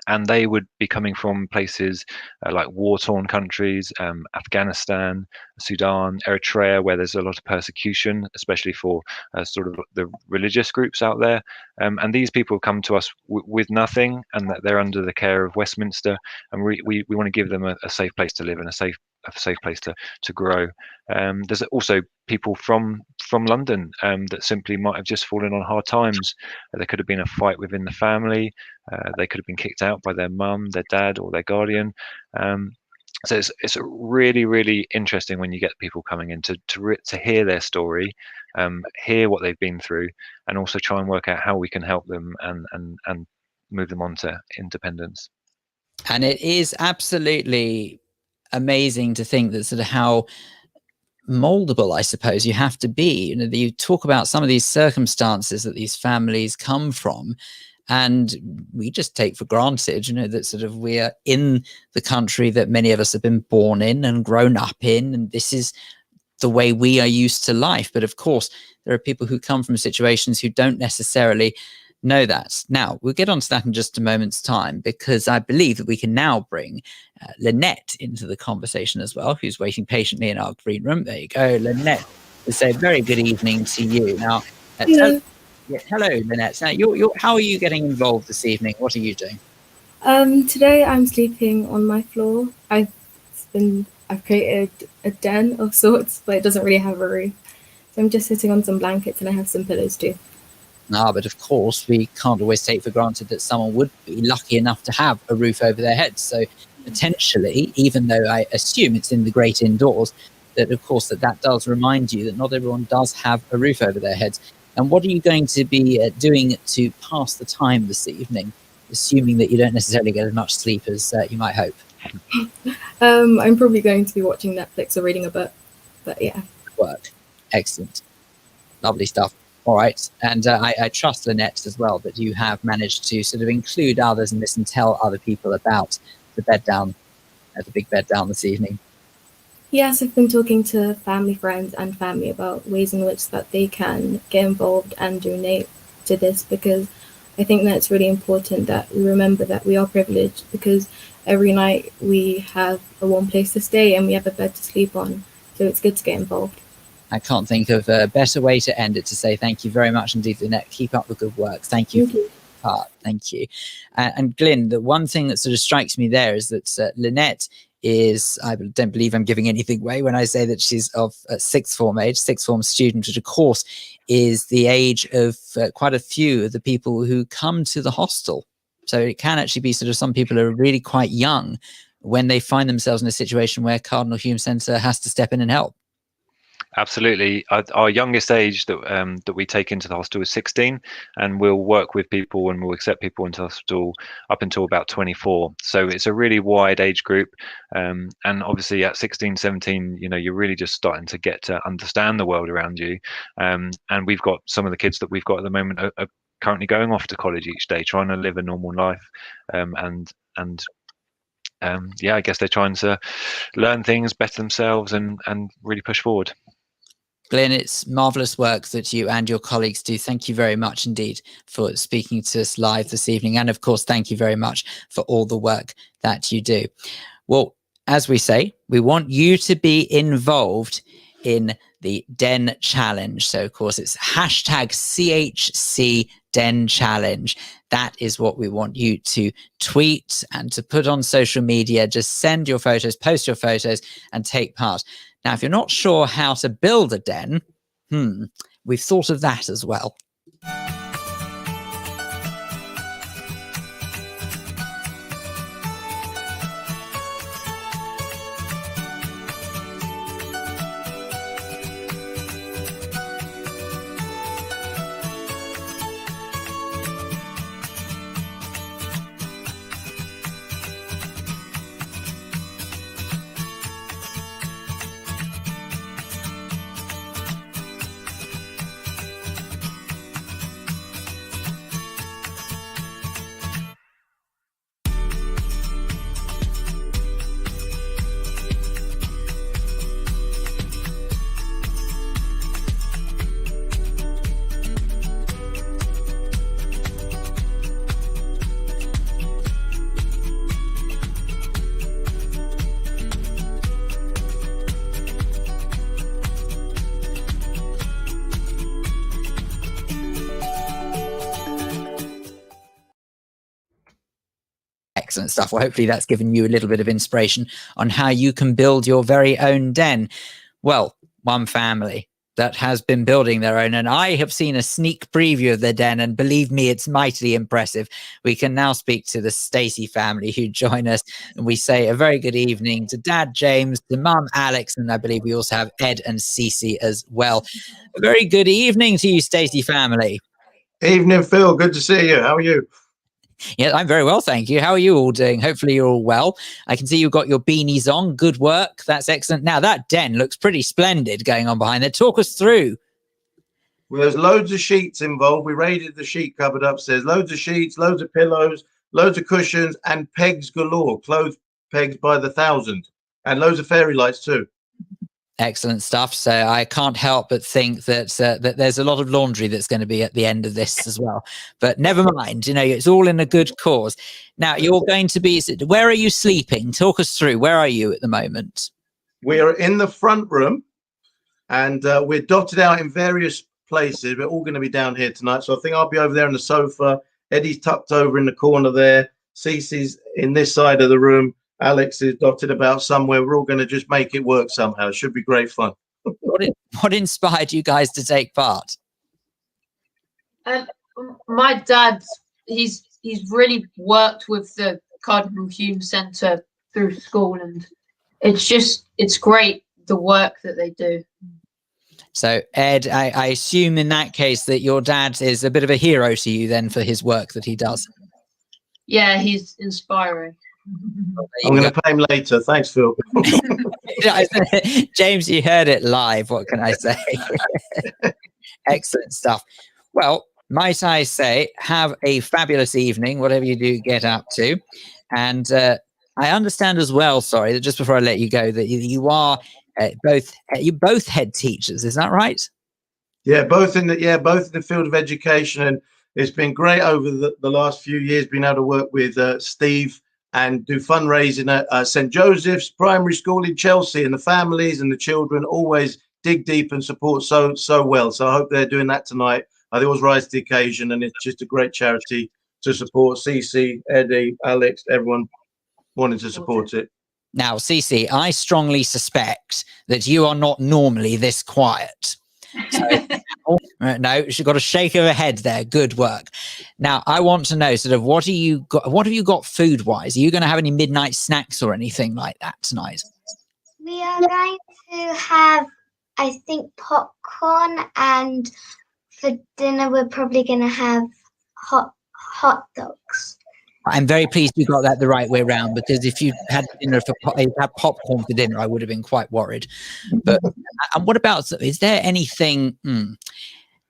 And they would be coming from places like war-torn countries, Afghanistan, Sudan, Eritrea, where there's a lot of persecution, especially for sort of the religious groups out there. And these people come to us with nothing, and that they're under the care of Westminster. And we want to give them a safe place to live and a safe place to grow. There's also people from London that simply might have just fallen on hard times. There could have been a fight within the family. They could have been kicked out by their mum, their dad, or their guardian. So it's really, really interesting when you get people coming in to hear their story, hear what they've been through, and also try and work out how we can help them and move them on to independence. And it is absolutely amazing to think that sort of how moldable, I suppose, you have to be. You talk about some of these circumstances that these families come from, and we just take for granted, that sort of we are in the country that many of us have been born in and grown up in, and this is the way we are used to life. But of course, there are people who come from situations who don't necessarily know that. Now, we'll get onto that in just a moment's time, because I believe that we can now bring Lynette into the conversation as well, who's waiting patiently in our green room. There you go, Lynette. We say very good evening to you. Now, hello, Lynette. Now, how are you getting involved this evening? What are you doing? Today I'm sleeping on my floor. I've created a den of sorts, but it doesn't really have a roof. So I'm just sitting on some blankets, and I have some pillows too. But of course, we can't always take for granted that someone would be lucky enough to have a roof over their heads. So potentially, even though I assume it's in the great indoors, that of course that does remind you that not everyone does have a roof over their heads. And what are you going to be doing to pass the time this evening, assuming that you don't necessarily get as much sleep as you might hope? I'm probably going to be watching Netflix or reading a book, but yeah. Work. Excellent. Lovely stuff. All right. And I trust, Lynette, as well, that you have managed to sort of include others in this and tell other people about the Bed Down at the Big Bed Down this evening? Yes, I've been talking to family, friends, and family about ways in which that they can get involved and donate to this, because I think that it's really important that we remember that we are privileged, because every night we have a warm place to stay and we have a bed to sleep on. So it's good to get involved. I can't think of a better way to end it to say thank you very much indeed, Lynette. Keep up the good work. Thank you. Thank you. And Glyn, the one thing that sort of strikes me there is that Lynette is, I don't believe I'm giving anything away when I say that she's of sixth form age, sixth form student, which of course is the age of quite a few of the people who come to the hostel. So it can actually be sort of some people are really quite young when they find themselves in a situation where Cardinal Hume Centre has to step in and help. Absolutely. Our youngest age that we take into the hostel is 16, and we'll work with people and we'll accept people into the hostel up until about 24. So it's a really wide age group. And obviously at 16, 17, you're really just starting to get to understand the world around you. And we've got some of the kids that we've got at the moment are currently going off to college each day, trying to live a normal life. I guess they're trying to learn things, better themselves, and really push forward. Glyn, it's marvellous work that you and your colleagues do. Thank you very much indeed for speaking to us live this evening. And of course, thank you very much for all the work that you do. Well, as we say, we want you to be involved in the Den Challenge. So of course, it's hashtag CHC Den Challenge. That is what we want you to tweet and to put on social media. Just send your photos, post your photos, and take part. Now, if you're not sure how to build a den, we've thought of that as well. Excellent stuff. Well, hopefully that's given you a little bit of inspiration on how you can build your very own den. Well, one family that has been building their own, and I have seen a sneak preview of their den, and believe me, it's mightily impressive. We can now speak to the Stacey family who join us, and we say a very good evening to Dad James, to Mum Alex, and I believe we also have Ed and Cece as well. A very good evening to you, Stacey family. Evening, Phil. Good to see you. How are you? Yeah, I'm very well, thank you. How are you all doing? Hopefully you're all well. I can see you've got your beanies on. Good work. That's excellent. Now, that den looks pretty splendid going on behind there. Talk us through. Well, there's loads of sheets involved. We raided the sheet cupboard upstairs. Loads of sheets, loads of pillows, loads of cushions, and pegs galore. Clothes pegs by the thousand. And loads of fairy lights too. Excellent stuff. So I can't help but think that that there's a lot of laundry that's going to be at the end of this as well. But never mind, it's all in a good cause. Now, you're going to be, where are you sleeping? Talk us through. Where are you at the moment? We are in the front room, and we're dotted out in various places. We're all going to be down here tonight. So I think I'll be over there on the sofa. Eddie's tucked over in the corner there. Cece's in this side of the room. Alex is dotted about somewhere. We're all going to just make it work somehow. It should be great fun. What inspired you guys to take part? My dad, he's really worked with the Cardinal Hume Centre through school, and it's great the work that they do. So Ed, I assume in that case that your dad is a bit of a hero to you then for his work that he does. Yeah, he's inspiring. I'm going to pay him later. Thanks, Phil. James, you heard it live. What can I say? Excellent stuff. Well, might I say, have a fabulous evening, whatever you do get up to. And I understand as well, sorry, that just before I let you go, that you are both head teachers. Is that right? Yeah, both in the field of education, and it's been great over the last few years being able to work with Steve and do fundraising at St. Joseph's Primary School in Chelsea, and the families and the children always dig deep and support so well. So I hope they're doing that tonight. I think it was rise to the occasion, and it's just a great charity to support. Cece, Eddie, Alex, everyone wanting to support it. Now, Cece, I strongly suspect that you are not normally this quiet. So, no, she's got a shake of her head there. Good work. Now, I want to know sort of what have you got food wise? Are you going to have any midnight snacks or anything like that tonight? We are going to have, I think, popcorn, and for dinner we're probably going to have hot dogs. I'm very pleased you got that the right way round, because if you had popcorn for dinner, I would have been quite worried. But and what about, is there anything?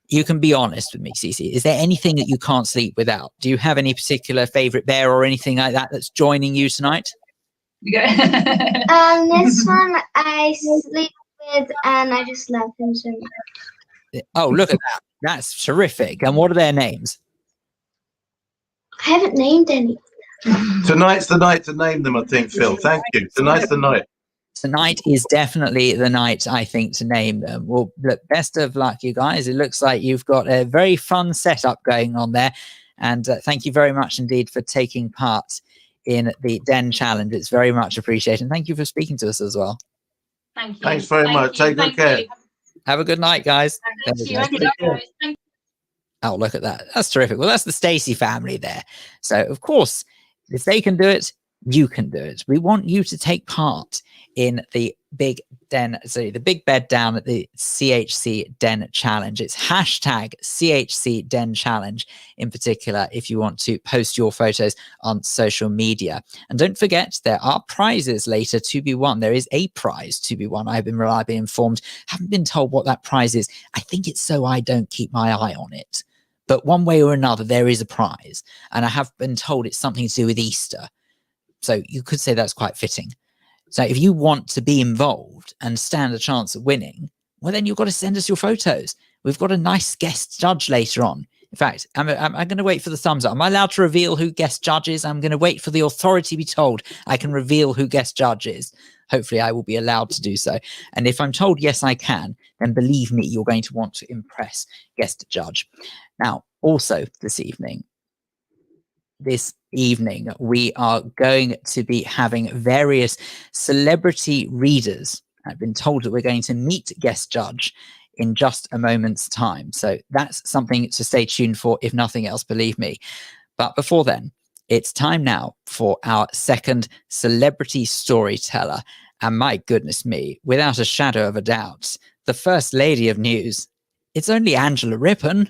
You can be honest with me, Cece. Is there anything that you can't sleep without? Do you have any particular favorite bear or anything like that that's joining you tonight? This one I sleep with, and I just love him so much. Oh, look at that! That's terrific. And what are their names? I haven't named any. Tonight's the night to name them, I think, Phil. Thank you. Tonight's the night. Tonight is definitely the night, I think, to name them. Well, look, best of luck, you guys. It looks like you've got a very fun setup going on there. And thank you very much indeed for taking part in the Den Challenge. It's very much appreciated. And thank you for speaking to us as well. Thank you. Thanks very much. Take good care. Have a good night, guys. Thank you. Oh, look at that. That's terrific. Well, that's the Stacey family there. So, of course, if they can do it, you can do it. We want you to take part in the big bed down at the CHC Den Challenge. It's hashtag CHC Den Challenge in particular if you want to post your photos on social media. And don't forget, there are prizes later to be won. There is a prize to be won. I've been reliably informed. Haven't been told what that prize is. I think it's so I don't keep my eye on it. But one way or another, there is a prize. And I have been told it's something to do with Easter. So you could say that's quite fitting. So if you want to be involved and stand a chance of winning, well, then you've got to send us your photos. We've got a nice guest judge later on. In fact, I'm going to wait for the thumbs up. Am I allowed to reveal who guest judge is? I'm going to wait for the authority to be told I can reveal who guest judge is. Hopefully I will be allowed to do so. And if I'm told yes, I can, then believe me, you're going to want to impress guest judge. Now, also this evening, we are going to be having various celebrity readers. I've been told that we're going to meet guest judge in just a moment's time. So that's something to stay tuned for, if nothing else, believe me. But before then, it's time now for our second celebrity storyteller. And my goodness me, without a shadow of a doubt, the first lady of news, it's only Angela Rippon.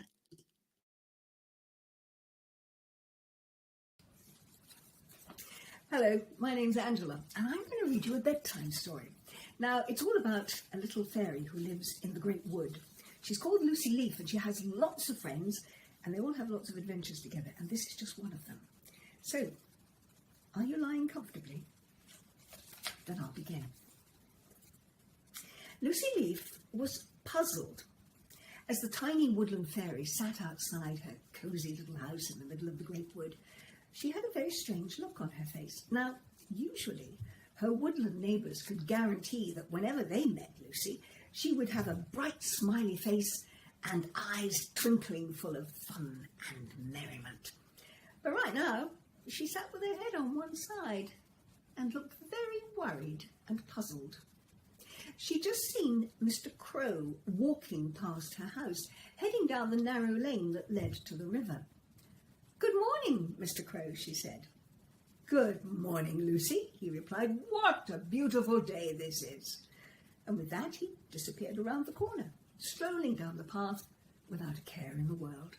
Hello, my name's Angela, and I'm going to read you a bedtime story. Now, it's all about a little fairy who lives in the Great Wood. She's called Lucy Leaf, and she has lots of friends, and they all have lots of adventures together, and this is just one of them. So, are you lying comfortably? Then I'll begin. Lucy Leaf was puzzled as the tiny woodland fairy sat outside her cosy little house in the middle of the Great Wood. She had a very strange look on her face. Now, usually, her woodland neighbours could guarantee that whenever they met Lucy, she would have a bright, smiley face and eyes twinkling full of fun and merriment. But right now, she sat with her head on one side and looked very worried and puzzled. She'd just seen Mr. Crow walking past her house, heading down the narrow lane that led to the river. "Good morning, Mr. Crow," she said. "Good morning, Lucy," he replied. "What a beautiful day this is." And with that, he disappeared around the corner, strolling down the path without a care in the world.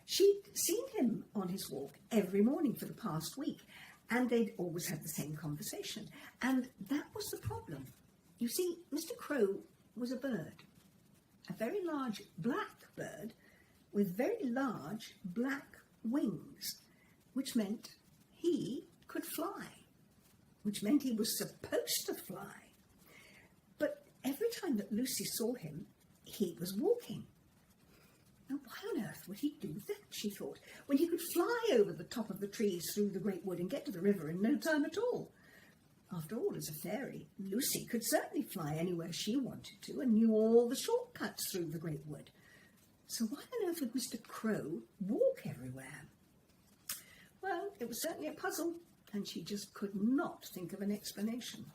She'd seen him on his walk every morning for the past week, and they'd always had the same conversation. And that was the problem. You see, Mr. Crow was a bird, a very large black bird with very large black wings, which meant he could fly. which meant he was supposed to fly. But every time that Lucy saw him, he was walking. Now, why on earth would he do that, she thought, when he could fly over the top of the trees through the great wood and get to the river in no time at all? After all, as a fairy, Lucy could certainly fly anywhere she wanted to and knew all the shortcuts through the great wood. So why on earth would Mr. Crow walk everywhere? Well, it was certainly a puzzle, and she just could not think of an explanation.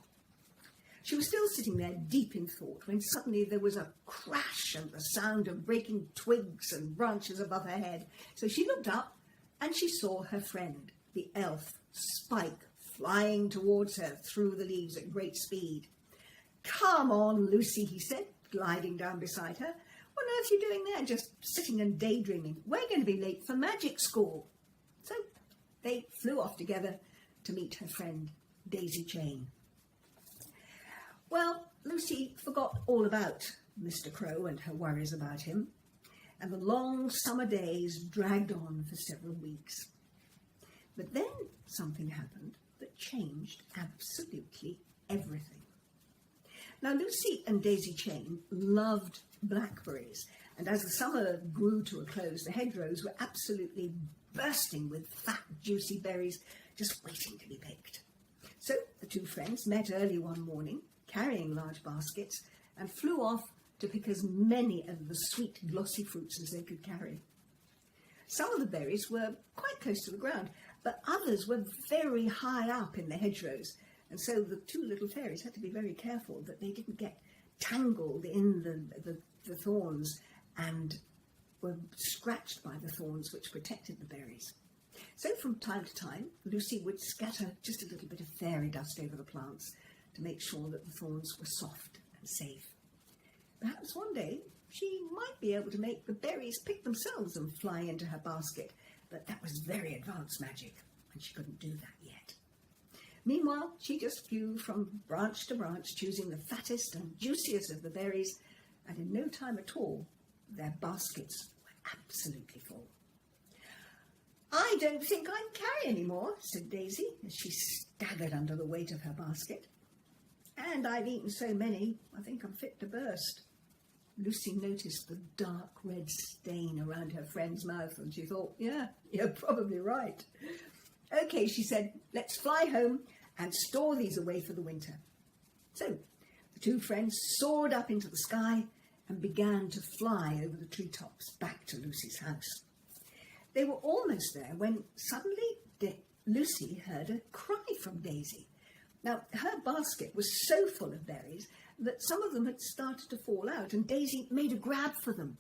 She was still sitting there deep in thought when suddenly there was a crash and the sound of breaking twigs and branches above her head. So she looked up and she saw her friend, the elf, Spike, flying towards her through the leaves at great speed. "Come on, Lucy," he said, gliding down beside her. "What on earth are you doing there, just sitting and daydreaming? We're going to be late for magic school." So they flew off together to meet her friend, Daisy Chain. Well, Lucy forgot all about Mr. Crow and her worries about him, and the long summer days dragged on for several weeks. But then something happened that changed absolutely everything. Now, Lucy and Daisy Chain loved blackberries, and as the summer grew to a close, the hedgerows were absolutely bursting with fat, juicy berries just waiting to be picked. So the two friends met early one morning, carrying large baskets, and flew off to pick as many of the sweet, glossy fruits as they could carry. Some of the berries were quite close to the ground, but others were very high up in the hedgerows, and so the two little fairies had to be very careful that they didn't get tangled in the thorns and were scratched by the thorns which protected the berries. So from time to time, Lucy would scatter just a little bit of fairy dust over the plants to make sure that the thorns were soft and safe. Perhaps one day she might be able to make the berries pick themselves and fly into her basket, but that was very advanced magic, and she couldn't do that yet. Meanwhile, she just flew from branch to branch, choosing the fattest and juiciest of the berries, and in no time at all, their baskets were absolutely full. "I don't think I can carry any more," said Daisy, as she staggered under the weight of her basket. "And I've eaten so many, I think I'm fit to burst." Lucy noticed the dark red stain around her friend's mouth, and she thought, "Yeah, you're probably right." "Okay," she said, "let's fly home and store these away for the winter." So the two friends soared up into the sky and began to fly over the treetops back to Lucy's house. They were almost there when suddenly Lucy heard a cry from Daisy. Now, her basket was so full of berries that some of them had started to fall out, and Daisy made a grab for them.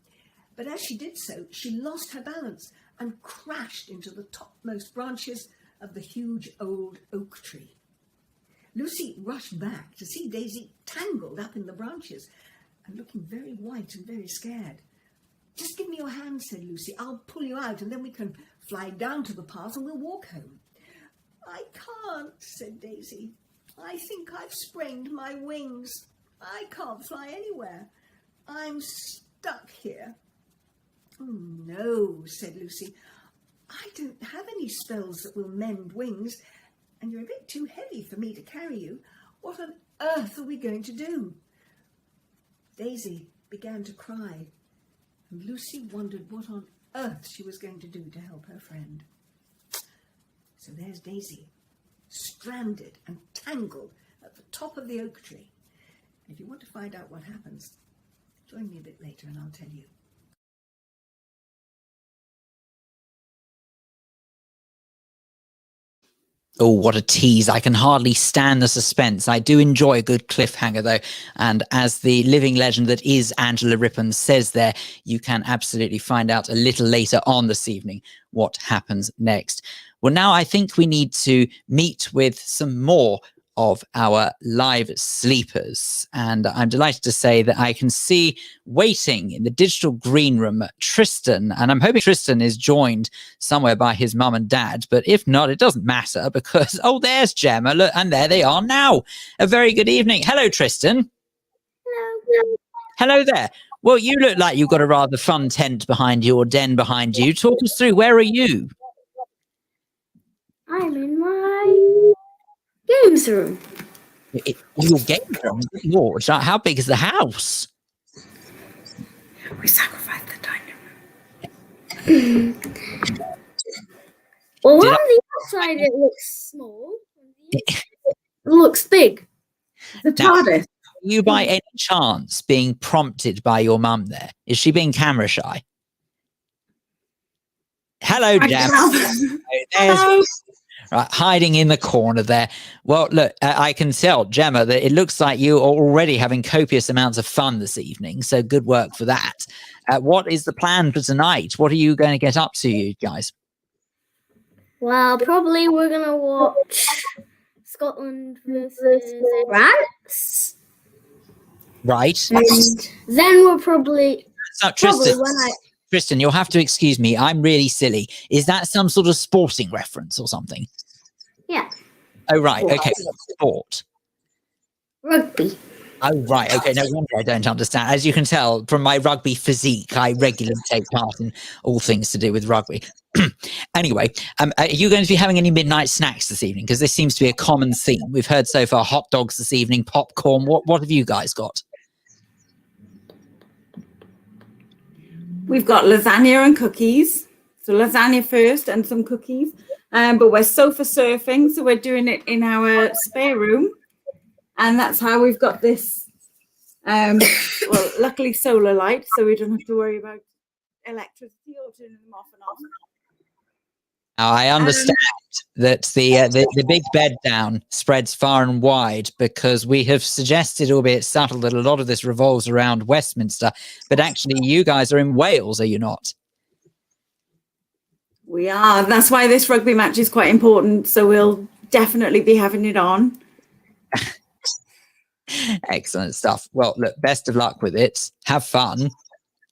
But as she did so, she lost her balance and crashed into the topmost branches of the huge old oak tree. Lucy rushed back to see Daisy tangled up in the branches and looking very white and very scared. "Just give me your hand," said Lucy. "I'll pull you out, and then we can fly down to the path and we'll walk home." "I can't," said Daisy. "I think I've sprained my wings. I can't fly anywhere. I'm stuck here." "Oh, no," said Lucy. "I don't have any spells that will mend wings, and you're a bit too heavy for me to carry you. What on earth are we going to do?" Daisy began to cry, and Lucy wondered what on earth she was going to do to help her friend. So there's Daisy, stranded and tangled at the top of the oak tree. And if you want to find out what happens, join me a bit later and I'll tell you. Oh, what a tease. I can hardly stand the suspense. I do enjoy a good cliffhanger, though. And as the living legend that is Angela Rippon says there, you can absolutely find out a little later on this evening what happens next. Well, now I think we need to meet with some more of our live sleepers. And I'm delighted to say that I can see waiting in the digital green room, Tristan. And I'm hoping Tristan is joined somewhere by his mum and dad. But if not, it doesn't matter because, oh, there's Gemma. Look, and there they are now. A very good evening. Hello, Tristan. Hello. Hello there. Well, you look like you've got a rather fun tent behind you or den behind you. Talk us through, where are you? I'm in my Games room. Your game room? Good Lord, how big is the house? We sacrificed the dining room. Well, on the outside it looks small. It looks big. The TARDIS. Are you by any chance being prompted by your mum there? Is she being camera shy? Hello, Gemma. Hello. Right, hiding in the corner there. Well, look, I can tell, Gemma, that it looks like you are already having copious amounts of fun this evening. So good work for that. What is the plan for tonight? What are you going to get up to, you guys? Well, probably we're going to watch Scotland versus France. Right. And then we'll probably Tristan, when Tristan, you'll have to excuse me. I'm really silly. Is that some sort of sporting reference or something? Yeah. Oh, right. Okay. Sport. Rugby. Oh, right. Okay. No wonder I don't understand. As you can tell from my rugby physique, I regularly take part in all things to do with rugby. Anyway, are you going to be having any midnight snacks this evening? Because this seems to be a common theme. We've heard so far hot dogs this evening, popcorn. What have you guys got? We've got lasagna and cookies. So lasagna first and some cookies. But we're sofa surfing, so we're doing it in our spare room. And that's how we've got this, well, luckily solar light, so we don't have to worry about electricity or turning them off and on. Now, I understand that the big bed down spreads far and wide because we have suggested, albeit subtle, that a lot of this revolves around Westminster, but actually you guys are in Wales, are you not? We are. That's why this rugby match is quite important, so we'll definitely be having it on. Excellent stuff. Well, look, best of luck with it. Have fun.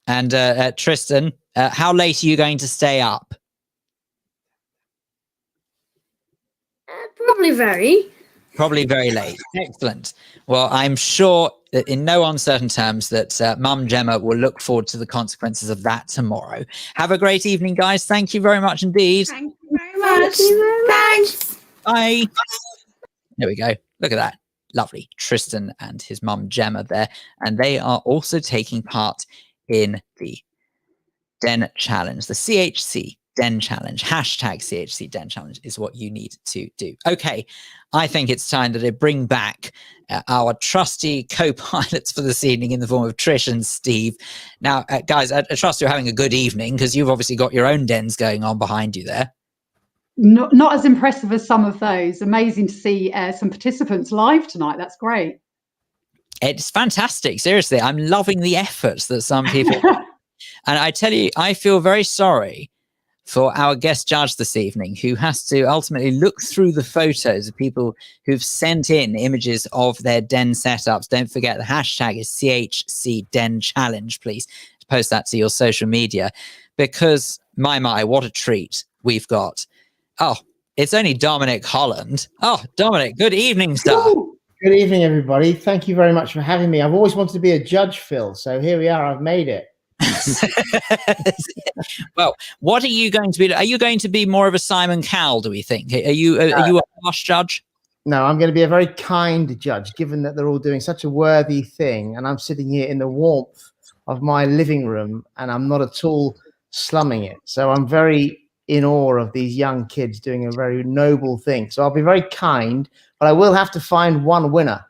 And Tristan, how late are you going to stay up? Probably very late. Excellent. Well, I'm sure that in no uncertain terms that Mum Gemma will look forward to the consequences of that tomorrow. Have a great evening, guys. Thank you very much indeed. Thank you very much. Thanks. Bye. There we go. Look at that. Lovely. Tristan and his mum Gemma there. And they are also taking part in the Den Challenge, the CHC Den Challenge. Hashtag CHC Den Challenge is what you need to do. Okay, I think it's time that I bring back our trusty co-pilots for this evening in the form of Trish and Steve. Now, guys, I trust you're having a good evening because you've obviously got your own dens going on behind you there. Not as impressive as some of those. Amazing to see some participants live tonight. That's great. It's fantastic. Seriously, I'm loving the efforts that some people... And I tell you, I feel very sorry for our guest judge this evening, who has to ultimately look through the photos of people who've sent in images of their den setups. Don't forget the hashtag is CHC Den Challenge. Please post that to your social media, because my, what a treat we've got. Oh, it's only Dominic Holland. Oh, Dominic, good evening, sir. Good evening, everybody. Thank you very much for having me. I've always wanted to be a judge, Phil, so here we are. I've made it. Well, what are you going to be? Are you going to be more of a Simon Cowell, do we think? Are you a harsh judge? No, I'm going to be a very kind judge, given that they're all doing such a worthy thing, and I'm sitting here in the warmth of my living room, and I'm not at all slumming it. So I'm very in awe of these young kids doing a very noble thing. So I'll be very kind, but I will have to find one winner.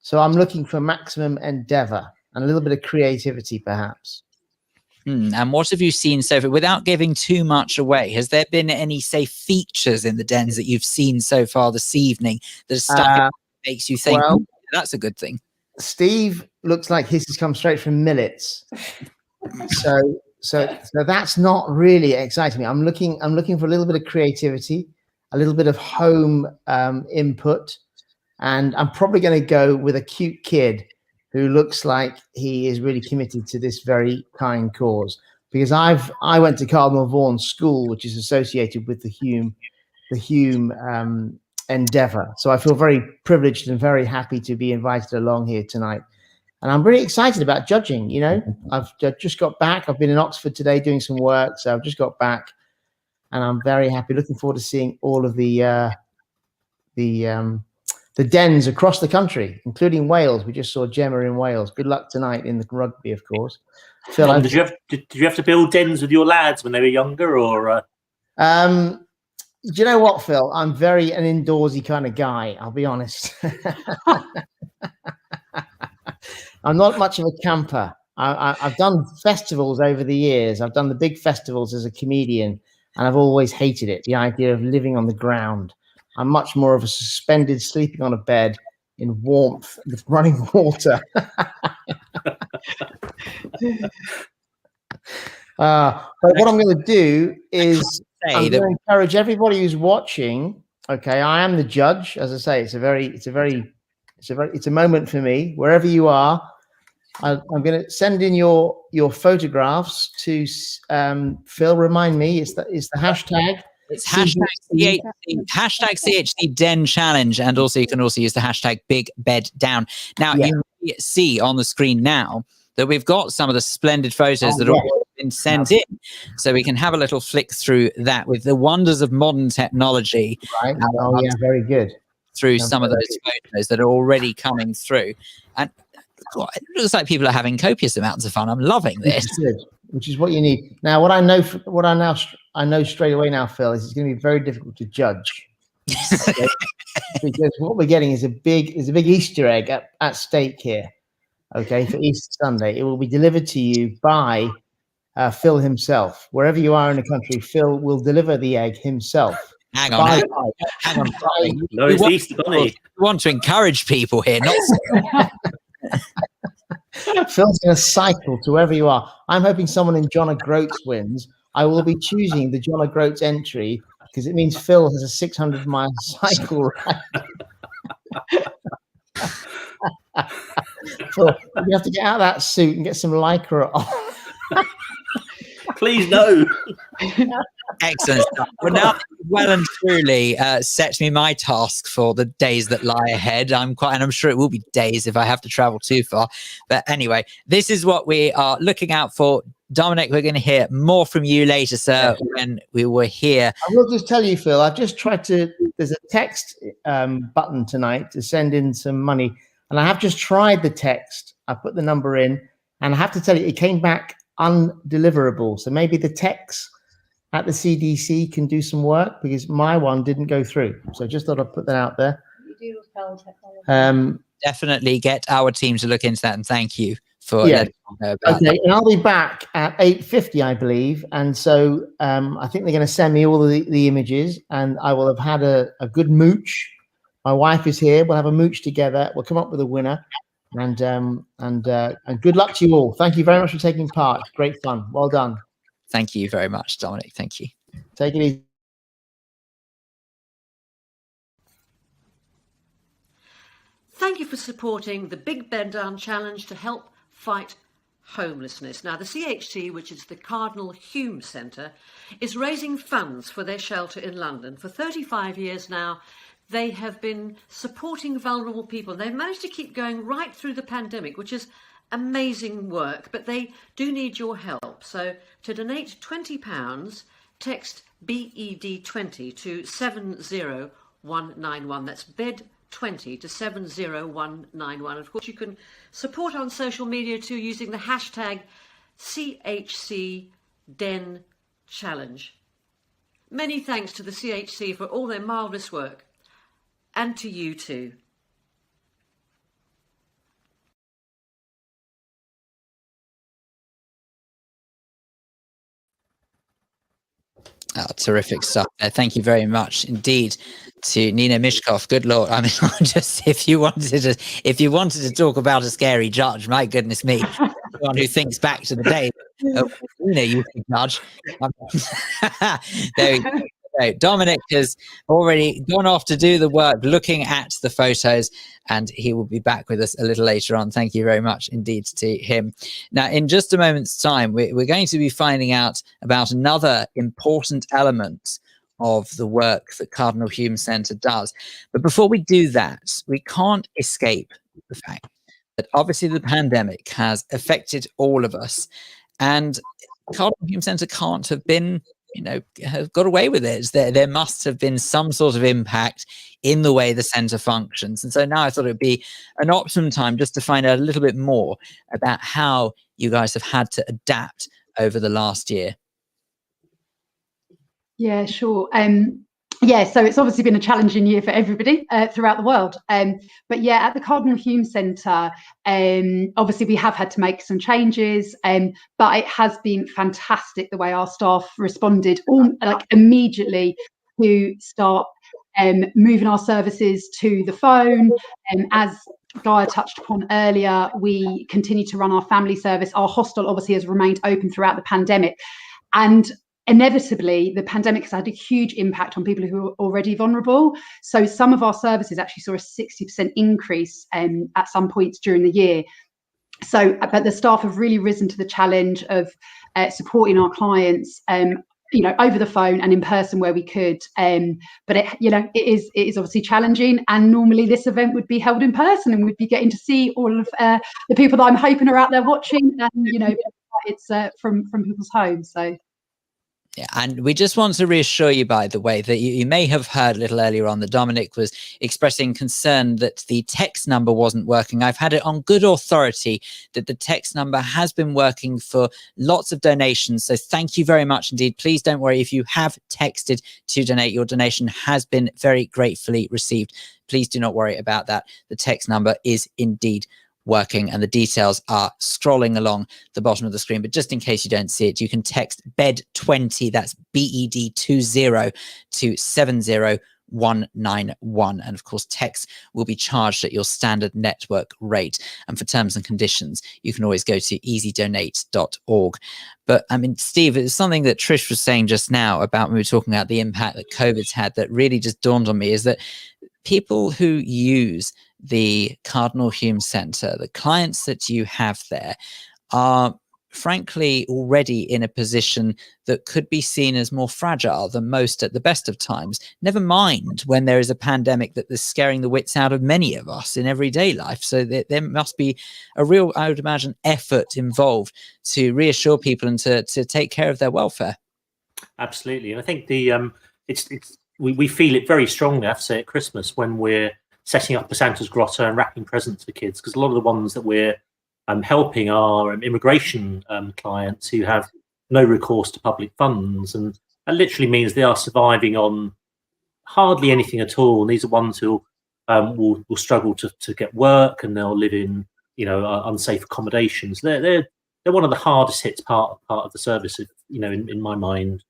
So I'm looking for maximum endeavor and a little bit of creativity, perhaps. And what have you seen so far, without giving too much away? Has there been any, say, features in the dens that you've seen so far this evening that makes you think, well, that's a good thing? Steve looks like his has come straight from millets. So that's not really exciting me. I'm looking for a little bit of creativity, a little bit of home input, and I'm probably going to go with a cute kid who looks like he is really committed to this very kind cause. Because I went to Cardinal Vaughan School, which is associated with the Hume endeavor. So I feel very privileged and very happy to be invited along here tonight. And I'm really excited about judging. You know, I've just got back. I've been in Oxford today doing some work, so I've just got back, and I'm very happy. Looking forward to seeing all of the the dens across the country, including Wales. We just saw Gemma in Wales. Good luck tonight in the rugby, of course. Phil, Tom, did you have to build dens with your lads when they were younger, or? Do you know what, Phil? I'm very an indoorsy kind of guy. I'll be honest. I'm not much of a camper. I've done festivals over the years. I've done the big festivals as a comedian, and I've always hated it. The idea of living on the ground. I'm much more of a suspended, sleeping on a bed in warmth with running water. But what I'm going to do is I'm going to encourage everybody who's watching. Okay, I am the judge. As I say, it's a moment for me. Wherever you are, I'm going to send in your photographs to Phil. Remind me, it's the hashtag. It's hashtag CHC Den Challenge, and also you can also use the hashtag Big Bed Down. Now you see on the screen now that we've got some of the splendid photos that have already been sent in, so we can have a little flick through that with the wonders of modern technology. Right. Oh yeah, very good. Through some of those photos that are already coming through, and it looks like people are having copious amounts of fun. I'm loving this. Which is what you need. Now, what I know straight away now, Phil, is it's going to be very difficult to judge. Okay? Because what we're getting is a big Easter egg at stake here. Okay, for Easter Sunday, it will be delivered to you by Phil himself. Wherever you are in the country, Phil will deliver the egg himself. Hang on. No, it's Easter Bunny. We want to encourage people here, not. Phil's going to cycle to wherever you are. I'm hoping someone in John O'Groats wins. I will be choosing the John O'Groats entry because it means Phil has a 600-mile cycle ride. Phil, you have to get out of that suit and get some lycra on. Please no. Excellent stuff. Well, now well and truly set me my task for the days that lie ahead. And I'm sure it will be days if I have to travel too far. But anyway, this is what we are looking out for. Dominic, we're going to hear more from you later, sir, when we were here. I will just tell you, Phil, I've just tried there's a text button tonight to send in some money. And I have just tried the text. I put the number in, and I have to tell you, it came back undeliverable. So maybe the text at the CDC can do some work because my one didn't go through. So just thought I'd put that out there. Definitely get our team to look into that, and thank you for letting me know about that. And I'll be back at 8:50, I believe. And so I think they're going to send me all the images, and I will have had a good mooch. My wife is here. We'll have a mooch together. We'll come up with a winner. And good luck to you all. Thank you very much for taking part. Great fun. Well done. Thank you very much, Dominic. Thank you. Take it easy. Thank you for supporting the Big Bed Down Challenge to help fight homelessness. Now, the CHC, which is the Cardinal Hume Centre, is raising funds for their shelter in London. For 35 years now, they have been supporting vulnerable people. They've managed to keep going right through the pandemic, which is amazing work, but they do need your help. So to donate £20, text BED20 to 70191. That's BED20 to 70191. Of course, you can support on social media too using the hashtag CHCDenChallenge. Many thanks to the CHC for all their marvellous work, and to you too. Oh, terrific stuff. Thank you very much indeed to Nina Mishkov. Good Lord. I mean, just if you wanted to talk about a scary judge, my goodness me, one who thinks back to the day of you could judge. There we go. Dominic has already gone off to do the work looking at the photos, and he will be back with us a little later on. Thank you very much indeed to him. Now, in just a moment's time, we're going to be finding out about another important element of the work that Cardinal Hume Centre does. But before we do that, we can't escape the fact that obviously the pandemic has affected all of us, and Cardinal Hume Centre can't have been have got away with it. There must have been some sort of impact in the way the centre functions. And so now I thought it would be an optimum time just to find out a little bit more about how you guys have had to adapt over the last year. Yeah, sure. Yeah, so it's obviously been a challenging year for everybody throughout the world. But yeah, at the Cardinal Hume Centre, obviously we have had to make some changes, but it has been fantastic the way our staff responded immediately to start moving our services to the phone. As Gaia touched upon earlier, we continue to run our family service. Our hostel obviously has remained open throughout the pandemic. And inevitably, the pandemic has had a huge impact on people who are already vulnerable. So some of our services actually saw a 60% increase at some points during the year. So, but the staff have really risen to the challenge of supporting our clients, over the phone and in person where we could. But it is obviously challenging. And normally this event would be held in person, and we'd be getting to see all of the people that I'm hoping are out there watching. And it's from people's homes. So. Yeah, and we just want to reassure you, by the way, that you may have heard a little earlier on that Dominic was expressing concern that the text number wasn't working. I've had it on good authority that the text number has been working for lots of donations. So thank you very much indeed. Please don't worry if you have texted to donate. Your donation has been very gratefully received. Please do not worry about that. The text number is indeed working, and the details are scrolling along the bottom of the screen. But just in case you don't see it, you can text BED20, that's BED20 to 70191. And of course, text will be charged at your standard network rate. And for terms and conditions, you can always go to easydonate.org. But I mean, Steve, it's something that Trish was saying just now about when we were talking about the impact that COVID's had that really just dawned on me, is that people who use the Cardinal Hume Centre, the clients that you have there, are frankly already in a position that could be seen as more fragile than most at the best of times. Never mind when there is a pandemic that is scaring the wits out of many of us in everyday life. So there must be a real, I would imagine, effort involved to reassure people and to take care of their welfare. Absolutely. And I think we feel it very strongly, I have to say, at Christmas when we're setting up a Santa's grotto and wrapping presents for kids, because a lot of the ones that we're helping are immigration clients who have no recourse to public funds, and that literally means they are surviving on hardly anything at all. And these are ones who will struggle to get work, and they'll live in unsafe accommodations. They're one of the hardest hit part of the service, in my mind.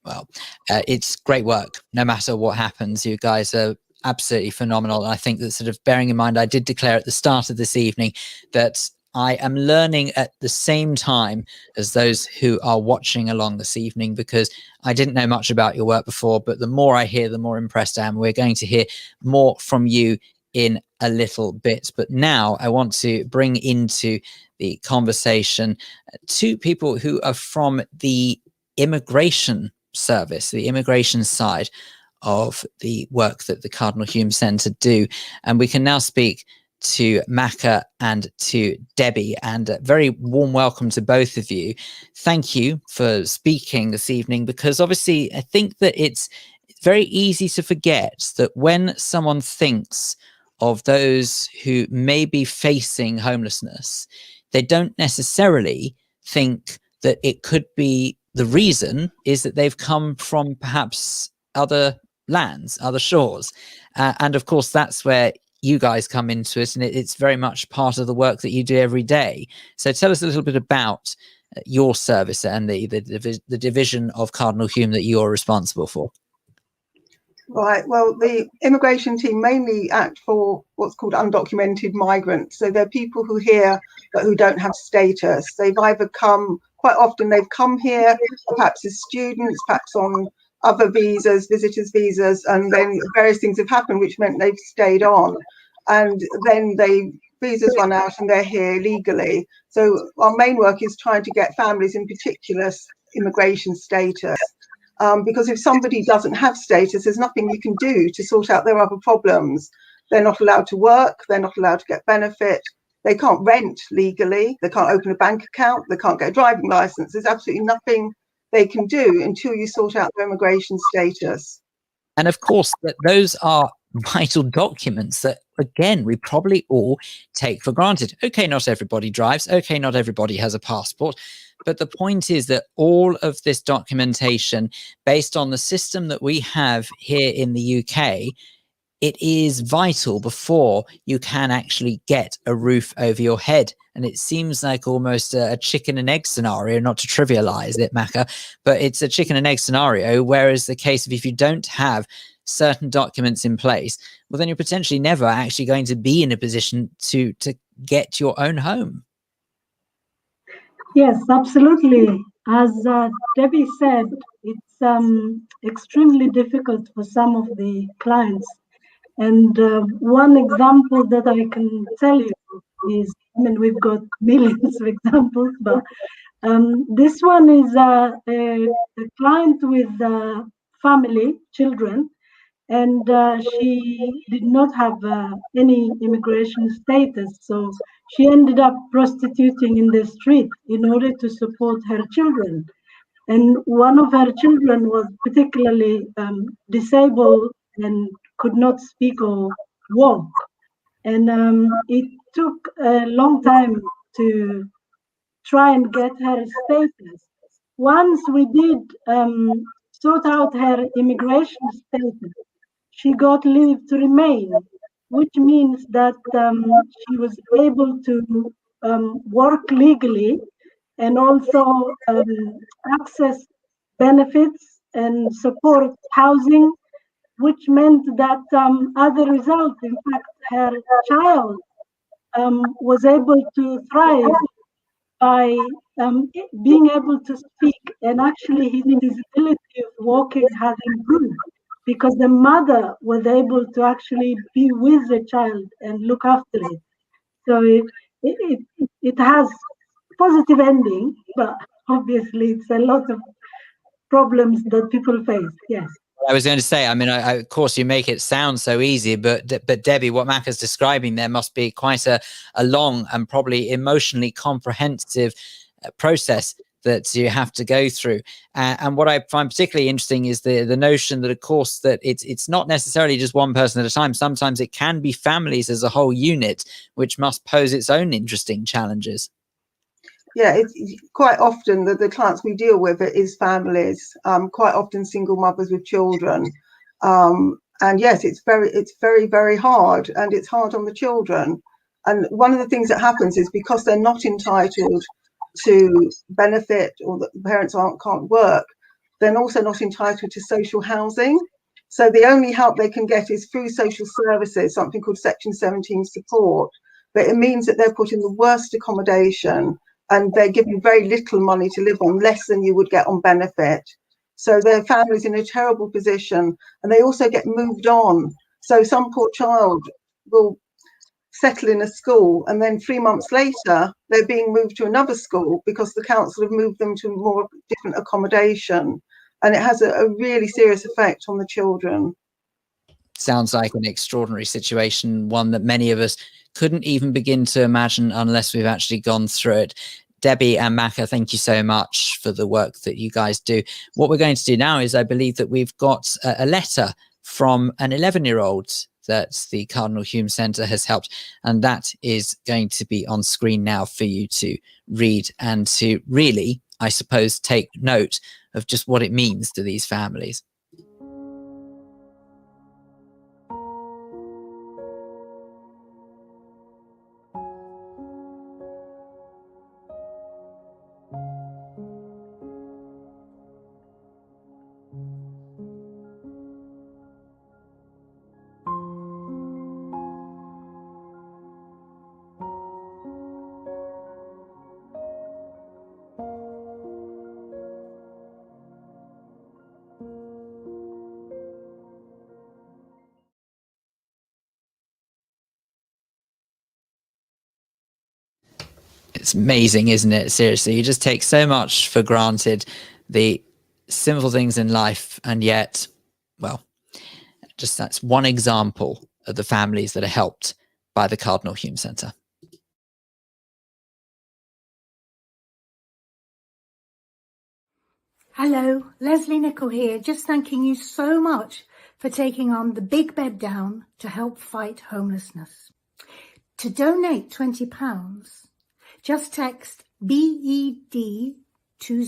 Well, it's great work. No matter what happens, you guys are absolutely phenomenal. And I think that, sort of bearing in mind, I did declare at the start of this evening that I am learning at the same time as those who are watching along this evening, because I didn't know much about your work before, but the more I hear, the more impressed I am. We're going to hear more from you in a little bit. But now I want to bring into the conversation two people who are from the immigration service, the immigration side of the work that the Cardinal Hume Centre do. And we can now speak to Maka and to Debbie, and a very warm welcome to both of you. Thank you for speaking this evening, because obviously I think that it's very easy to forget that when someone thinks of those who may be facing homelessness, they don't necessarily think that it could be the reason is that they've come from perhaps other lands, other shores. And of course, that's where you guys come into it. And it's very much part of the work that you do every day. So tell us a little bit about your service and the division of Cardinal Hume that you're responsible for. Right. Well, the immigration team mainly act for what's called undocumented migrants. So they're people who are here but who don't have status. They've either come, quite often they've come here perhaps as students, perhaps on other visas, visitors visas, and then various things have happened which meant they've stayed on, and then visas run out and they're here legally. So our main work is trying to get families in particular immigration status, because if somebody doesn't have status, there's nothing you can do to sort out their other problems. They're not allowed to work, they're not allowed to get benefit, they can't rent legally, they can't open a bank account, they can't get a driving license. There's absolutely nothing they can do until you sort out their immigration status. And of course, those are vital documents that, again, we probably all take for granted. Okay, not everybody drives. Okay, not everybody has a passport. But the point is that all of this documentation, based on the system that we have here in the UK, it is vital before you can actually get a roof over your head. And it seems like almost a chicken and egg scenario, not to trivialize it, Maka, but it's a chicken and egg scenario, whereas the case of if you don't have certain documents in place, well, then you're potentially never actually going to be in a position to get your own home. Yes, absolutely. As Debbie said, it's extremely difficult for some of the clients. And one example that I can tell you is, I mean, we've got millions of examples, but this one is a client with family, children, and she did not have any immigration status. So she ended up prostituting in the street in order to support her children. And one of her children was particularly disabled and could not speak or walk. And it took a long time to try and get her status. Once we did sort out her immigration status, she got leave to remain, which means that she was able to work legally and also access benefits and support housing, which meant that as a result, in fact, her child was able to thrive by being able to speak, and actually his ability of walking has improved because the mother was able to actually be with the child and look after it. So it has positive ending, but obviously it's a lot of problems that people face. Yes. I was going to say, I mean, of course, you make it sound so easy, but Debbie, what Maka's describing there must be quite a long and probably emotionally comprehensive process that you have to go through. And what I find particularly interesting is the notion that, of course, that it's not necessarily just one person at a time. Sometimes it can be families as a whole unit, which must pose its own interesting challenges. Yeah, it's quite often that the clients we deal with is families, quite often single mothers with children. And yes, it's very, very hard, and it's hard on the children. And one of the things that happens is because they're not entitled to benefit, or the parents can't work, they're also not entitled to social housing. So the only help they can get is through social services, something called Section 17 support. But it means that they're put in the worst accommodation, and they're given very little money to live on, less than you would get on benefit. So their family's in a terrible position, and they also get moved on. So some poor child will settle in a school, and then 3 months later, they're being moved to another school because the council have moved them to more different accommodation. And it has a really serious effect on the children. Sounds like an extraordinary situation, one that many of us couldn't even begin to imagine unless we've actually gone through it. Debbie and Maka, thank you so much for the work that you guys do. What we're going to do now is, I believe that we've got a letter from an 11-year-old that the Cardinal Hume Centre has helped, and that is going to be on screen now for you to read and to really, I suppose, take note of just what it means to these families. It's amazing, isn't it? Seriously, you just take so much for granted, the simple things in life, and yet, well, just that's one example of the families that are helped by the Cardinal Hume Centre. Hello, Leslie Nichol here, just thanking you so much for taking on the Big Bed Down to help fight homelessness. To donate £20, just text BED20 to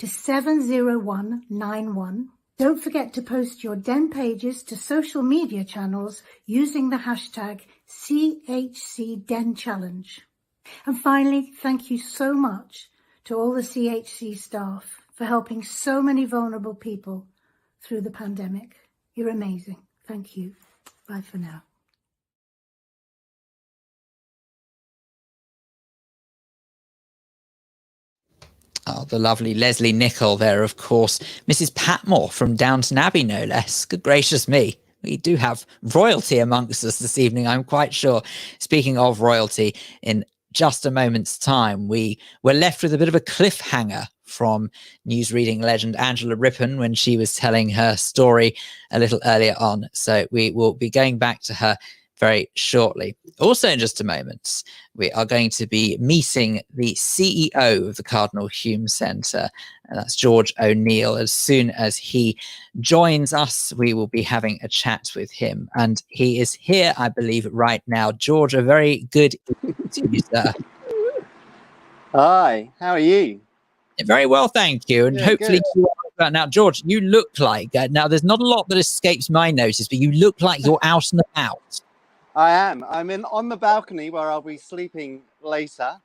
70191. Don't forget to post your Den pages to social media channels using the hashtag #CHCDenChallenge. And finally, thank you so much to all the CHC staff for helping so many vulnerable people through the pandemic. You're amazing. Thank you. Bye for now. Oh, the lovely Leslie Nichol there, of course. Mrs. Patmore from Downton Abbey, no less. Good gracious me. We do have royalty amongst us this evening, I'm quite sure. Speaking of royalty, in just a moment's time, we were left with a bit of a cliffhanger from newsreading legend Angela Rippon when she was telling her story a little earlier on. So we will be going back to her very shortly. Also, in just a moment, we are going to be meeting the CEO of the Cardinal Hume Centre, and that's George O'Neill. As soon as he joins us, we will be having a chat with him. And he is here, I believe, right now. George, a very good evening to you, sir. Hi, how are you? Very well, thank you. And Yeah, hopefully good. you are. Now, George, you look like, now there's not a lot that escapes my notice, but you look like you're out and about. I am. I'm on the balcony where I'll be sleeping later.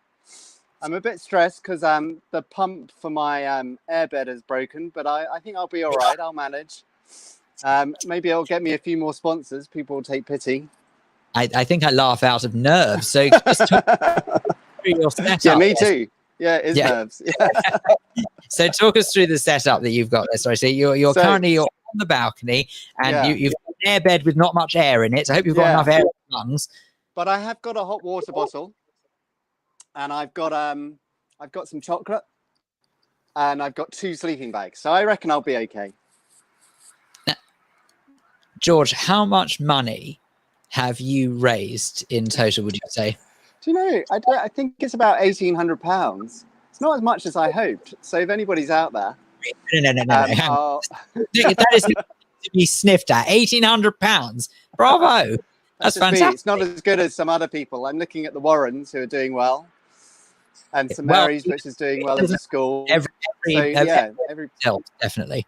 I'm a bit stressed because the pump for my airbed is broken, but I think I'll be all right. I'll manage. Maybe it'll get me a few more sponsors. People will take pity. I think I laugh out of nerves. So just talk through your setup. Yeah, me too. Yeah, it is nerves. Yeah. So talk us through the setup that you've got there. Sorry, so you're currently on the balcony, and you've got an airbed with not much air in it. So I hope you've got enough air in your lungs. But I have got a hot water bottle, and I've got some chocolate, and I've got 2 sleeping bags. So I reckon I'll be okay. Now, George, how much money have you raised in total, would you say? Do you know, I think it's about £1,800. It's not as much as I hoped. So if anybody's out there... No. Hang on. That is to be sniffed at. £1,800. Bravo. That's fantastic. Me. It's not as good as some other people. I'm looking at the Warrens, who are doing well. And St Mary's, which is doing well as a school. Every helps, definitely.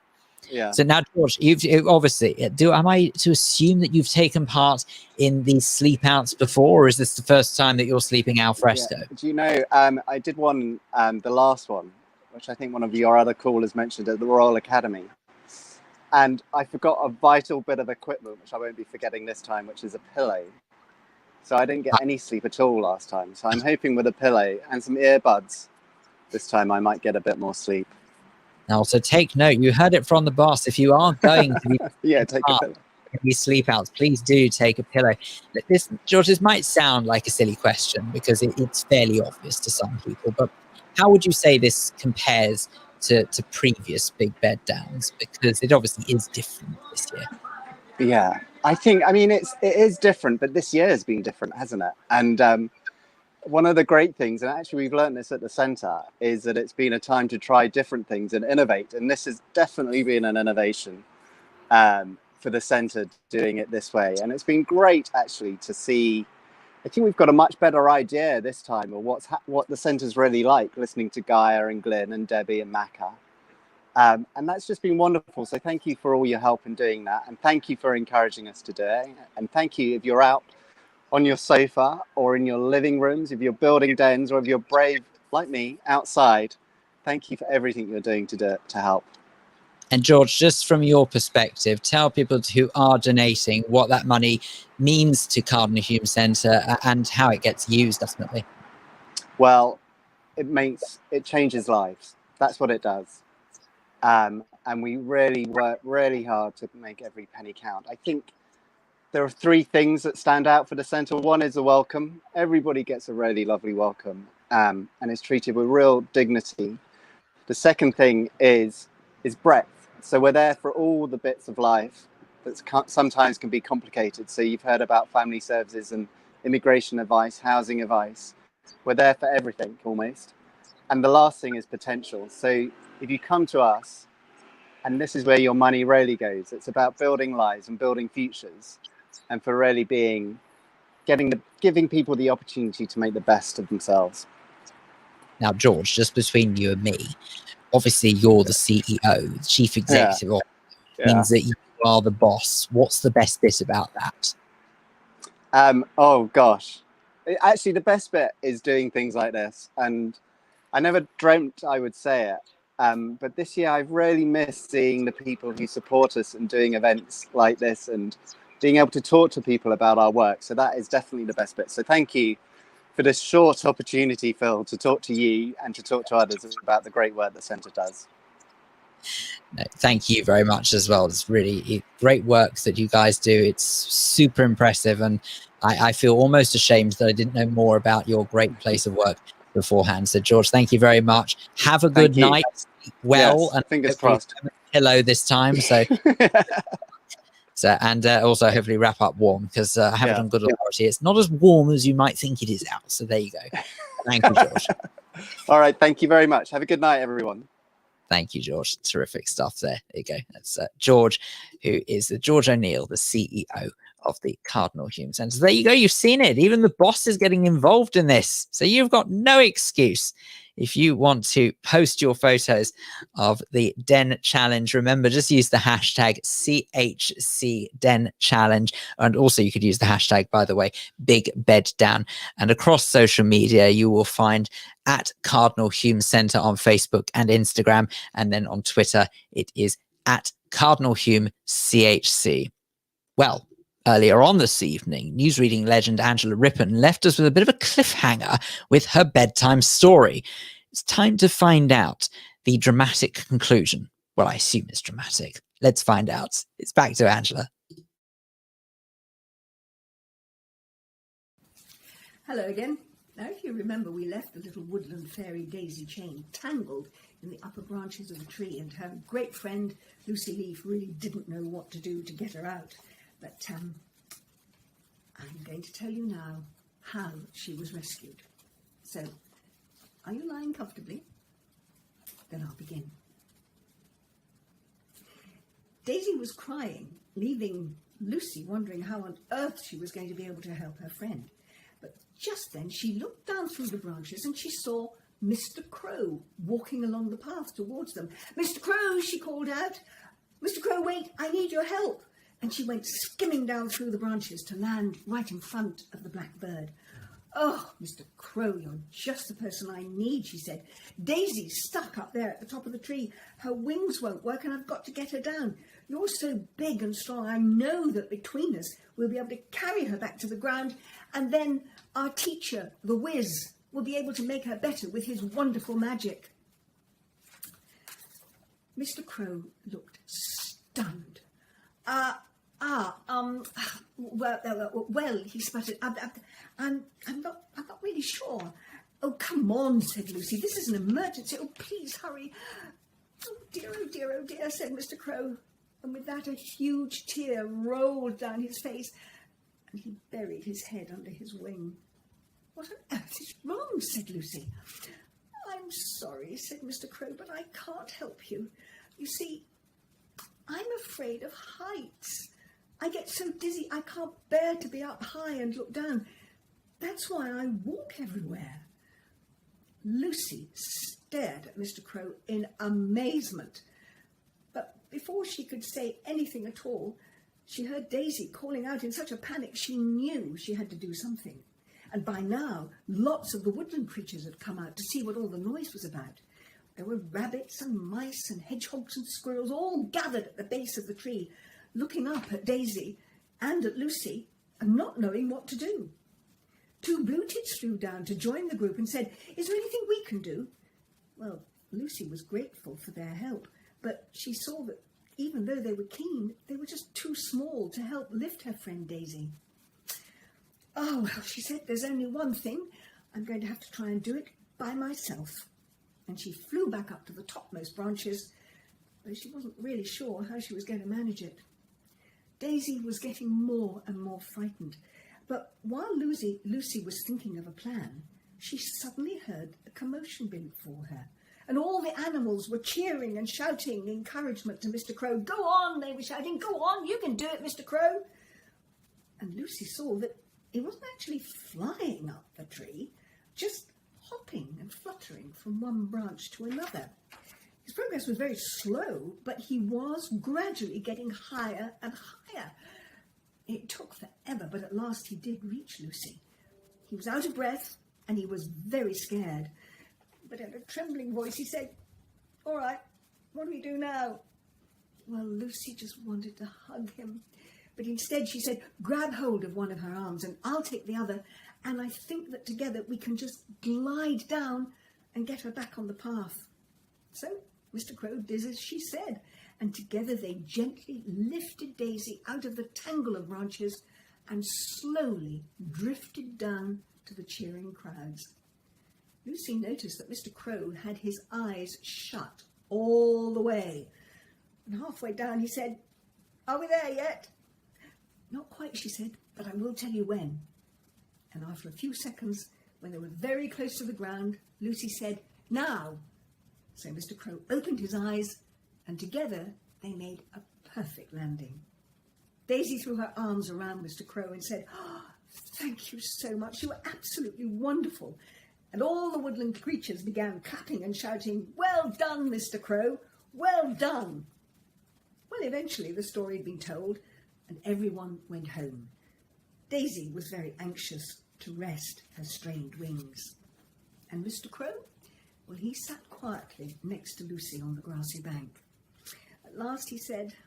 Yeah. So now, George, you've obviously, am I to assume that you've taken part in these sleep outs before, or is this the first time that you're sleeping al fresco? Yeah. Do you know, I did one, the last one, which I think one of your other callers mentioned at the Royal Academy. And I forgot a vital bit of equipment, which I won't be forgetting this time, which is a pillow. So I didn't get any sleep at all last time. So I'm hoping with a pillow and some earbuds, this time I might get a bit more sleep. Now, so take note. You heard it from the boss. If you are going to be take a pillow. These sleep outs, please do take a pillow. George, this might sound like a silly question because it's fairly obvious to some people, but how would you say this compares to previous big bed downs? Because it obviously is different this year. Yeah, I mean, it is different, but this year has been different, hasn't it? And one of the great things, and actually we've learned this at the centre, is that it's been a time to try different things and innovate. And this has definitely been an innovation for the centre doing it this way. And it's been great, actually, to see. I think we've got a much better idea this time of what the centre's really like, listening to Gaia and Glyn and Debbie and Macca. And that's just been wonderful. So thank you for all your help in doing that. And thank you for encouraging us to do it. And thank you if you're out on your sofa or in your living rooms, if you're building dens, or if you're brave like me outside. Thank you for everything you're doing to do it, to help. And George, just from your perspective, tell people who are donating what that money means to Cardinal Hume Centre and how it gets used ultimately. Well, it changes lives. That's what it does. And we really work really hard to make every penny count. I think there are 3 things that stand out for the centre. One is the welcome. Everybody gets a really lovely welcome and is treated with real dignity. The second thing is breadth. So we're there for all the bits of life that sometimes can be complicated. So you've heard about family services and immigration advice, housing advice. We're there for everything almost. And the last thing is potential. So if you come to us, and this is where your money really goes, it's about building lives and building futures, and for really giving people the opportunity to make the best of themselves. Now, George, just between you and me, obviously you're the CEO, the chief executive, means that you are the boss. What's the best bit about that? Oh gosh, actually the best bit is doing things like this, and I never dreamt I would say it, but this year I've really missed seeing the people who support us and doing events like this and being able to talk to people about our work. So that is definitely the best bit. So thank you for this short opportunity, Phil, to talk to you and to talk to others about the great work the centre does. No, thank you very much as well. It's really great work that you guys do. It's super impressive, and I feel almost ashamed that I didn't know more about your great place of work beforehand. So, George, thank you very much. Have a good night. Well, yes, and fingers crossed. Pillow this time. So, and also hopefully wrap up warm, because I have it on good authority. It's not as warm as you might think it is out. So there you go. Thank you, George. All right. Thank you very much. Have a good night, everyone. Thank you, George. Terrific stuff there. There you go. That's George, who is George O'Neill, the CEO of the Cardinal Hume Centre. There you go. You've seen it. Even the boss is getting involved in this. So you've got no excuse. If you want to post your photos of the Den Challenge, remember, just use the hashtag #CHCDenChallenge. And also you could use the hashtag, by the way, #BigBedDown. And across social media, you will find at Cardinal Hume Centre on Facebook and Instagram. And then on Twitter, it is at Cardinal Hume CHC. Well, earlier on this evening, newsreading legend Angela Rippon left us with a bit of a cliffhanger with her bedtime story. It's time to find out the dramatic conclusion. Well, I assume it's dramatic. Let's find out. It's back to Angela. Hello again. Now, if you remember, we left the little woodland fairy daisy chain tangled in the upper branches of the tree, and her great friend Lucy Leaf really didn't know what to do to get her out. But I'm going to tell you now how she was rescued. So, are you lying comfortably? Then I'll begin. Daisy was crying, leaving Lucy wondering how on earth she was going to be able to help her friend. But just then she looked down through the branches and she saw Mr. Crow walking along the path towards them. "Mr. Crow," she called out. "Mr. Crow, wait, I need your help." And she went skimming down through the branches to land right in front of the black bird. "Oh, Mr. Crow, you're just the person I need," she said. "Daisy's stuck up there at the top of the tree. Her wings won't work and I've got to get her down. You're so big and strong. I know that between us we'll be able to carry her back to the ground, and then our teacher, the Whiz, will be able to make her better with his wonderful magic." Mr. Crow looked stunned. Well, he sputtered, I'm not really sure." "Oh, come on," said Lucy. "This is an emergency. Oh, please hurry." Oh dear, said Mr. Crow. And with that, a huge tear rolled down his face, and he buried his head under his wing. "What on earth is wrong?" said Lucy. "I'm sorry," said Mr. Crow, "but I can't help you. You see, I'm afraid of heights. I get so dizzy I can't bear to be up high and look down. That's why I walk everywhere." Lucy stared at Mr. Crow in amazement. But before she could say anything at all, she heard Daisy calling out in such a panic she knew she had to do something. And by now, lots of the woodland creatures had come out to see what all the noise was about. There were rabbits and mice and hedgehogs and squirrels all gathered at the base of the tree, looking up at Daisy and at Lucy and not knowing what to do. 2 blue tits flew down to join the group and said, "Is there anything we can do?" Well, Lucy was grateful for their help, but she saw that even though they were keen, they were just too small to help lift her friend Daisy. "Oh, well," she said, "there's only one thing. I'm going to have to try and do it by myself." And she flew back up to the topmost branches, though she wasn't really sure how she was going to manage it. Daisy was getting more and more frightened, but while Lucy was thinking of a plan, she suddenly heard a commotion before her. And all the animals were cheering and shouting encouragement to Mr. Crow. "Go on," they were shouting. "Go on, you can do it, Mr. Crow." And Lucy saw that he wasn't actually flying up the tree, just hopping and fluttering from one branch to another. His progress was very slow, but he was gradually getting higher and higher. It took forever, but at last he did reach Lucy. He was out of breath and he was very scared. But in a trembling voice he said, "All right, what do we do now?" Well, Lucy just wanted to hug him. But instead she said, "Grab hold of one of her arms and I'll take the other. And I think that together we can just glide down and get her back on the path." So Mr. Crow did as she said. And together they gently lifted Daisy out of the tangle of branches and slowly drifted down to the cheering crowds. Lucy noticed that Mr. Crow had his eyes shut all the way. And halfway down he said, "Are we there yet?" "Not quite," she said, "but I will tell you when." And after a few seconds, when they were very close to the ground, Lucy said, "Now." So Mr. Crow opened his eyes, and together they made a perfect landing. Daisy threw her arms around Mr. Crow and said, "Oh, thank you so much. You were absolutely wonderful." And all the woodland creatures began clapping and shouting, "Well done, Mr. Crow, well done." Well, eventually the story had been told and everyone went home. Daisy was very anxious to rest her strained wings. And Mr. Crow, well, he sat quietly next to Lucy on the grassy bank. At last he said,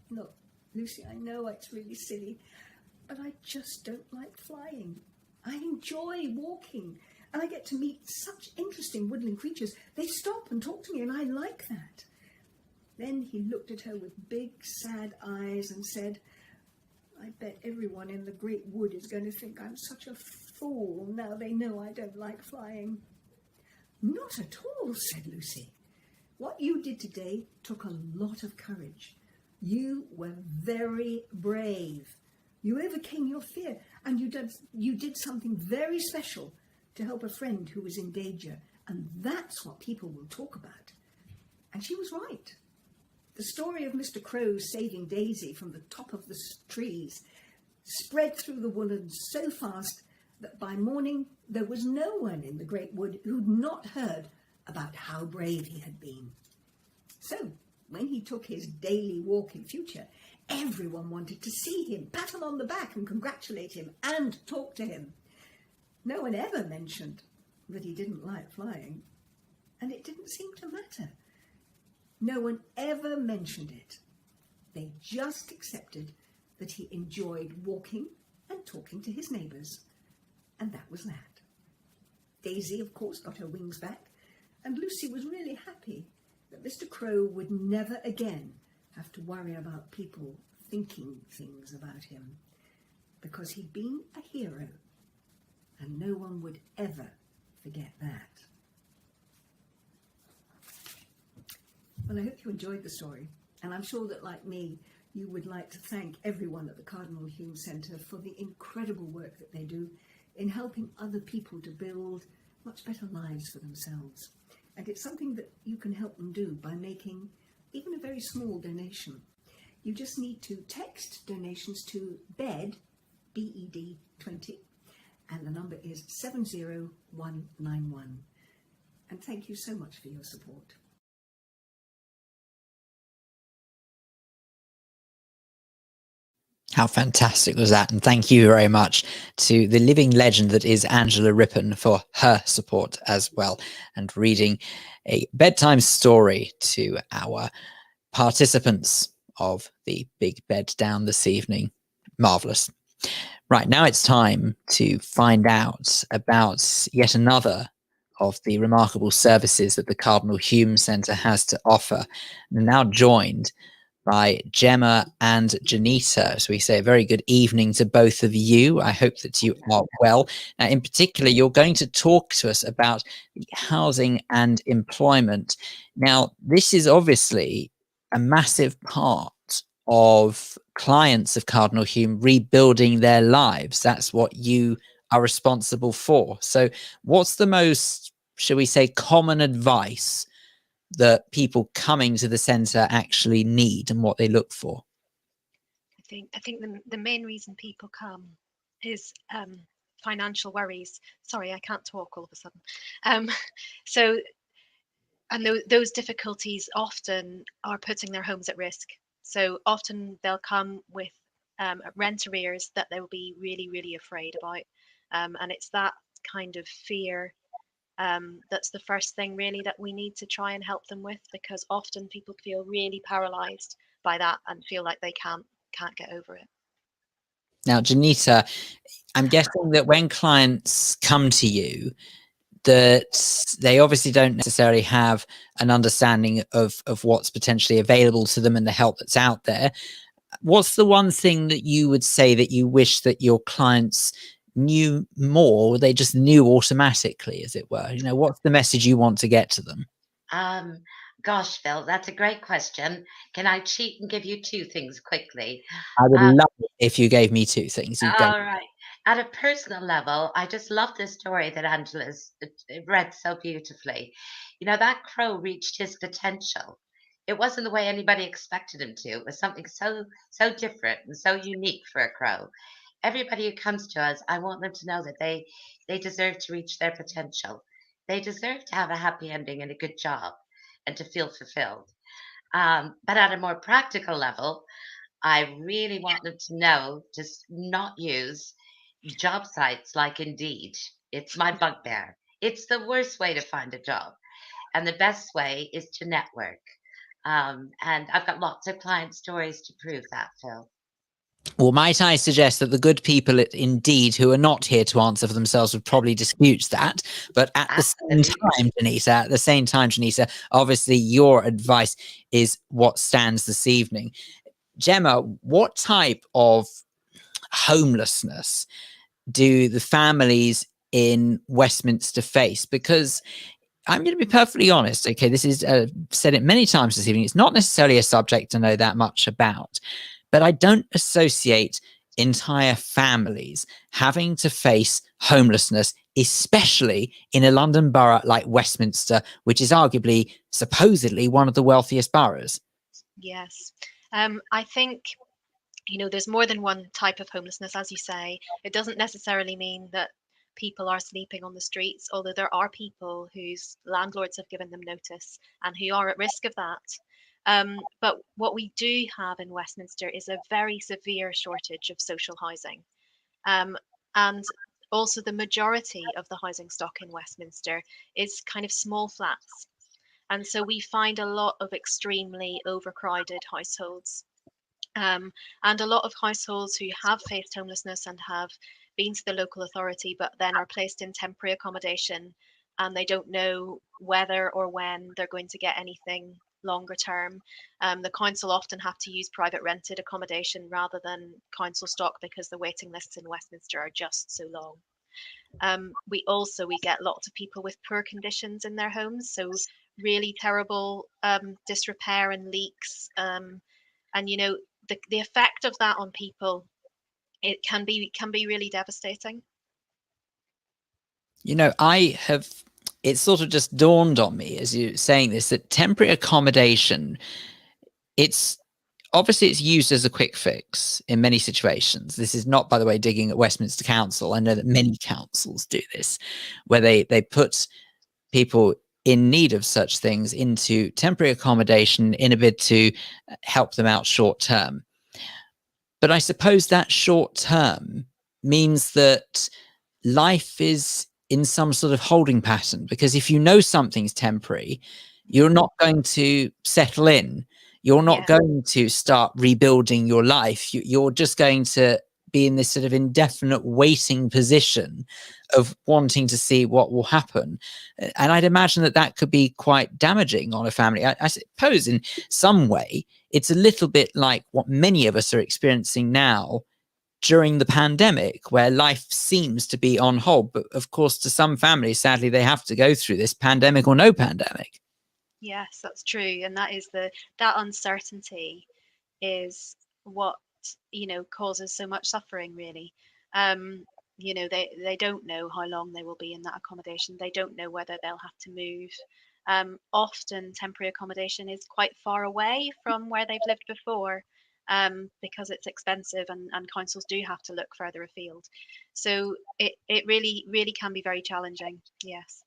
"Look, Lucy, I know it's really silly, but I just don't like flying. I enjoy walking, and I get to meet such interesting woodland creatures. They stop and talk to me, and I like that." Then he looked at her with big, sad eyes and said, "I bet everyone in the Great Wood is going to think I'm such a fool now they know I don't like flying." "Not at all," said Lucy. "What you did today took a lot of courage. You were very brave. You overcame your fear, and you did something very special to help a friend who was in danger, and that's what people will talk about." And she was right. The story of Mr. Crow saving Daisy from the top of the trees spread through the woodlands so fast that by morning there was no one in the Great Wood who'd not heard about how brave he had been. So when he took his daily walk in future, everyone wanted to see him, pat him on the back and congratulate him and talk to him. No one ever mentioned that he didn't like flying, and it didn't seem to matter. No one ever mentioned it. They just accepted that he enjoyed walking and talking to his neighbours, and that was that. Daisy, of course, got her wings back, and Lucy was really happy that Mr. Crow would never again have to worry about people thinking things about him, because he'd been a hero, and no one would ever forget that. Well, I hope you enjoyed the story, and I'm sure that, like me, you would like to thank everyone at the Cardinal Hume Centre for the incredible work that they do in helping other people to build much better lives for themselves. And it's something that you can help them do by making even a very small donation. You just need to text donations to BED, BED 20, and the number is 70191. And thank you so much for your support. How fantastic was that? And thank you very much to the living legend that is Angela Rippon for her support as well, and reading a bedtime story to our participants of the Big Bed Down this evening. Marvellous. Right, now it's time to find out about yet another of the remarkable services that the Cardinal Hume Centre has to offer. We're now joined by Gemma and Janita. So we say a very good evening to both of you. I hope that you are well. Now, in particular, you're going to talk to us about housing and employment. Now, this is obviously a massive part of clients of Cardinal Hume rebuilding their lives. That's what you are responsible for. So what's the most, shall we say, common advice that people coming to the centre actually need and what they look for? I think the main reason people come is financial worries. Sorry, I can't talk all of a sudden. So, and those difficulties often are putting their homes at risk. So often they'll come with rent arrears that they will be really, really afraid about. And it's that kind of fear that's the first thing really that we need to try and help them with, because often people feel really paralyzed by that and feel like they can't get over it. Now, Janita, I'm guessing that when clients come to you, that they obviously don't necessarily have an understanding of what's potentially available to them and the help that's out there. What's the one thing that you would say that you wish that your clients knew more, or they just knew automatically, as it were? You know, what's the message you want to get to them? Gosh, Phil, that's a great question. Can I cheat and give you two things quickly? I would love it if you gave me two things. All right. At a personal level, I just love this story that Angela's read so beautifully. You know, that crow reached his potential. It wasn't the way anybody expected him to. It was something so different and so unique for a crow. Everybody who comes to us, I want them to know that they deserve to reach their potential. They deserve to have a happy ending and a good job and to feel fulfilled. But at a more practical level, I really want them to know to not use job sites like Indeed. It's my bugbear. It's the worst way to find a job. And the best way is to network. And I've got lots of client stories to prove that, Phil. Well, might I suggest that the good people at Indeed, who are not here to answer for themselves, would probably dispute that. But at the same time, Janita, obviously your advice is what stands this evening. Gemma, what type of homelessness do the families in Westminster face? Because I'm going to be perfectly honest. Okay, this is said it many times this evening. It's not necessarily a subject to know that much about, but I don't associate entire families having to face homelessness, especially in a London borough like Westminster, which is arguably, supposedly, one of the wealthiest boroughs. Yes. I think, you know, there's more than one type of homelessness, as you say. It doesn't necessarily mean that people are sleeping on the streets, although there are people whose landlords have given them notice and who are at risk of that. But what we do have in Westminster is a very severe shortage of social housing. And also the majority of the housing stock in Westminster is kind of small flats. And so we find a lot of extremely overcrowded households. And a lot of households who have faced homelessness and have been to the local authority, but then are placed in temporary accommodation, and they don't know whether or when they're going to get anything longer term. The council often have to use private rented accommodation rather than council stock because the waiting lists in Westminster are just so long. We get lots of people with poor conditions in their homes, so really terrible disrepair and leaks. And you know, the effect of that on people, it can be really devastating. You know, it's sort of just dawned on me as you're saying this, that temporary accommodation, it's used as a quick fix in many situations. This is not, by the way, digging at Westminster Council. I know that many councils do this, where they put people in need of such things into temporary accommodation in a bid to help them out short term. But I suppose that short term means that life is in some sort of holding pattern, because if you know something's temporary, you're not going to settle in. You're not going to start rebuilding your life. You're just going to be in this sort of indefinite waiting position of wanting to see what will happen. And I'd imagine that could be quite damaging on a family. I suppose in some way, it's a little bit like what many of us are experiencing now during the pandemic, where life seems to be on hold. But of course, to some families, sadly, they have to go through this, pandemic or no pandemic. Yes, that's true. And that is that uncertainty is what, you know, causes so much suffering, really. you know, they don't know how long they will be in that accommodation. They don't know whether they'll have to move. Often temporary accommodation is quite far away from where they've lived before, because it's expensive, and councils do have to look further afield. So it really, really can be very challenging. Yes.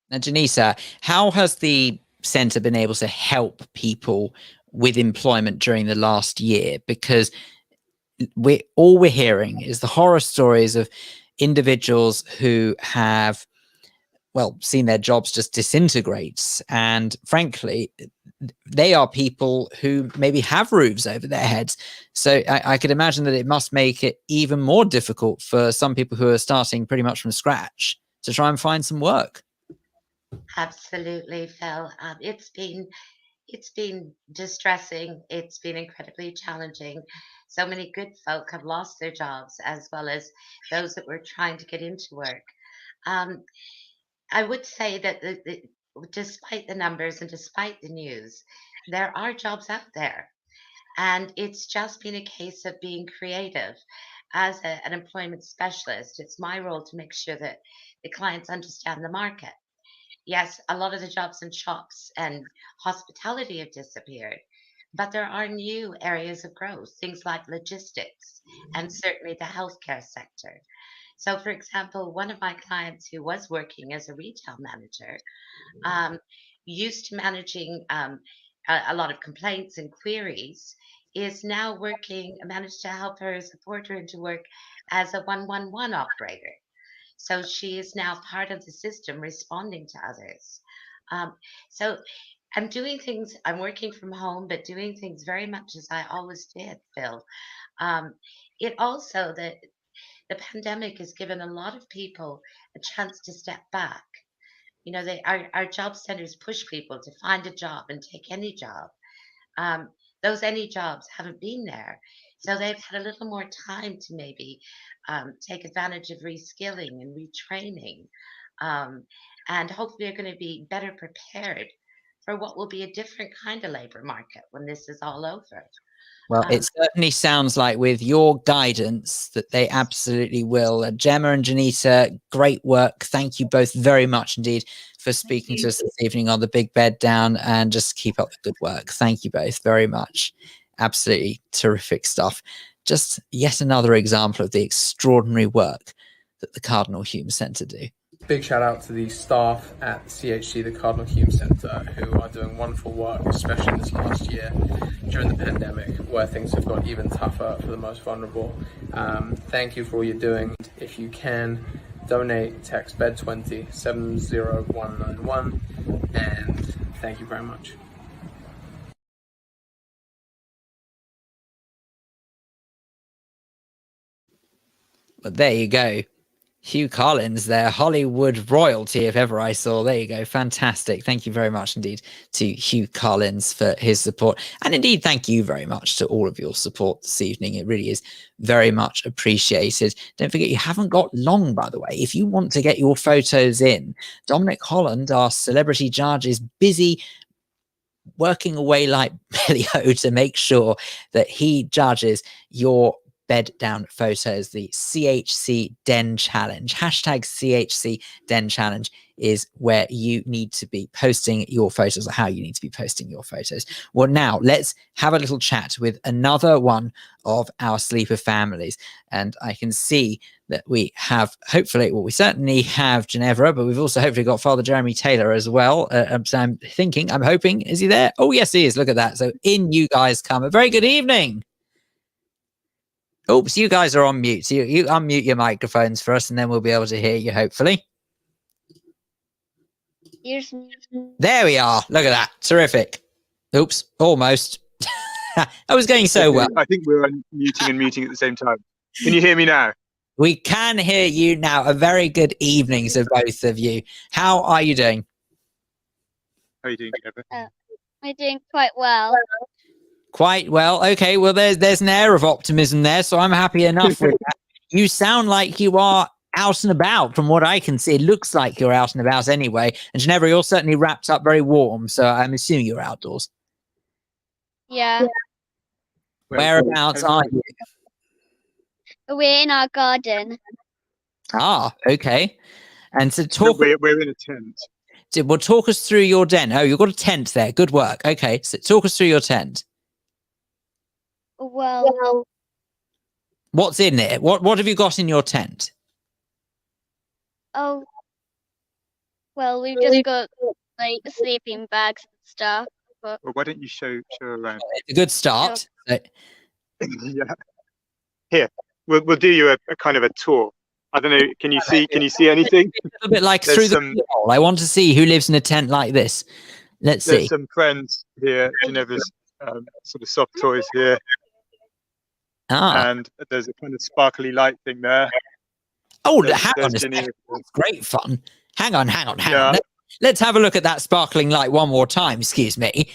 Now, Janisa, how has the centre been able to help people with employment during the last year? Because we're hearing is the horror stories of individuals who have, well, seen their jobs just disintegrate. And frankly, they are people who maybe have roofs over their heads. So I could imagine that it must make it even more difficult for some people who are starting pretty much from scratch to try and find some work. Absolutely, Phil. It's been distressing. It's been incredibly challenging. So many good folk have lost their jobs, as well as those that were trying to get into work. Um, I would say that despite the numbers and despite the news, there are jobs out there. And it's just been a case of being creative. As an employment specialist, it's my role to make sure that the clients understand the market. Yes, a lot of the jobs in shops and hospitality have disappeared, but there are new areas of growth, things like logistics and certainly the healthcare sector. So, for example, one of my clients who was working as a retail manager, um, used to managing a lot of complaints and queries, is now managed to help her support her into work as a 111 operator. So she is now part of the system responding to others. Um, so I'm working from home, but doing things very much as I always did, Phil. Um, it also, the pandemic has given a lot of people a chance to step back. You know, our job centers push people to find a job and take any job. Um, those any jobs haven't been there. So they've had a little more time to maybe take advantage of reskilling and retraining. Um, and hopefully are going to be better prepared for what will be a different kind of labor market when this is all over. Well, it certainly sounds like with your guidance that they absolutely will. Gemma and Janita, great work. Thank you both very much indeed for speaking to us this evening on the Big Bed Down, and just keep up the good work. Thank you both very much. Absolutely terrific stuff. Just yet another example of the extraordinary work that the Cardinal Hume Centre do. Big shout out to the staff at CHC, the Cardinal Hume Centre, who are doing wonderful work, especially in this last year during the pandemic, where things have got even tougher for the most vulnerable. Thank you for all you're doing. If you can, donate, text BED20 70191, and thank you very much. But there you go. Hugh Collins there, Hollywood royalty if ever I saw. There you go. Fantastic. Thank you very much indeed to Hugh Collins for his support. And indeed, thank you very much to all of your support this evening. It really is very much appreciated. Don't forget, you haven't got long, by the way. If you want to get your photos in, Dominic Holland, our celebrity judge, is busy working away like Billy-O to make sure that he judges your bed down photos. The CHC Den Challenge, hashtag CHC Den Challenge, is where you need to be posting your photos, or how you need to be posting your photos. Well, now let's have a little chat with another one of our sleeper families. And I can see that we have, hopefully, well, we certainly have Ginevra, but we've also hopefully got Father Jeremy Taylor as well. So I'm hoping, is he there? Oh, yes, he is. Look at that. So in you guys come. A very good evening. Oops, you guys are on mute. So you unmute your microphones for us, and then we'll be able to hear you, hopefully. There we are. Look at that. Terrific. Oops, almost. I was going so well. I think we're unmuting and muting at the same time. Can you hear me now? We can hear you now. A very good evening to both of you. How are you doing? How are you doing, Jennifer? I'm doing quite well. Quite well. Okay, well, there's an air of optimism there, so I'm happy enough with that. You sound like you are out and about from what I can see. It looks like you're out and about anyway. And Ginevra, you're certainly wrapped up very warm, so I'm assuming you're outdoors. Yeah. Whereabouts are you? We're in our garden. Ah, okay. And so talk. We're in a tent. Well, talk us through your den. Oh, you've got a tent there. Good work. Okay, so talk us through your tent. Well, What's in it? What have you got in your tent? oh, well, we've just got like sleeping bags and stuff. But Well, why don't you show around? It's a good start. Yeah. Here, we'll do you a kind of a tour. I don't know. Can you see anything? A little bit like There's through the some- keyhole. I want to see who lives in a tent like this. Let's There's see. some friends here. Ginevra's sort of soft toys here. Ah. And there's a kind of sparkly light thing there. Oh, There's hang on a Ginny. second. That's great fun. Hang on. Let's have a look at that sparkling light one more time. Excuse me.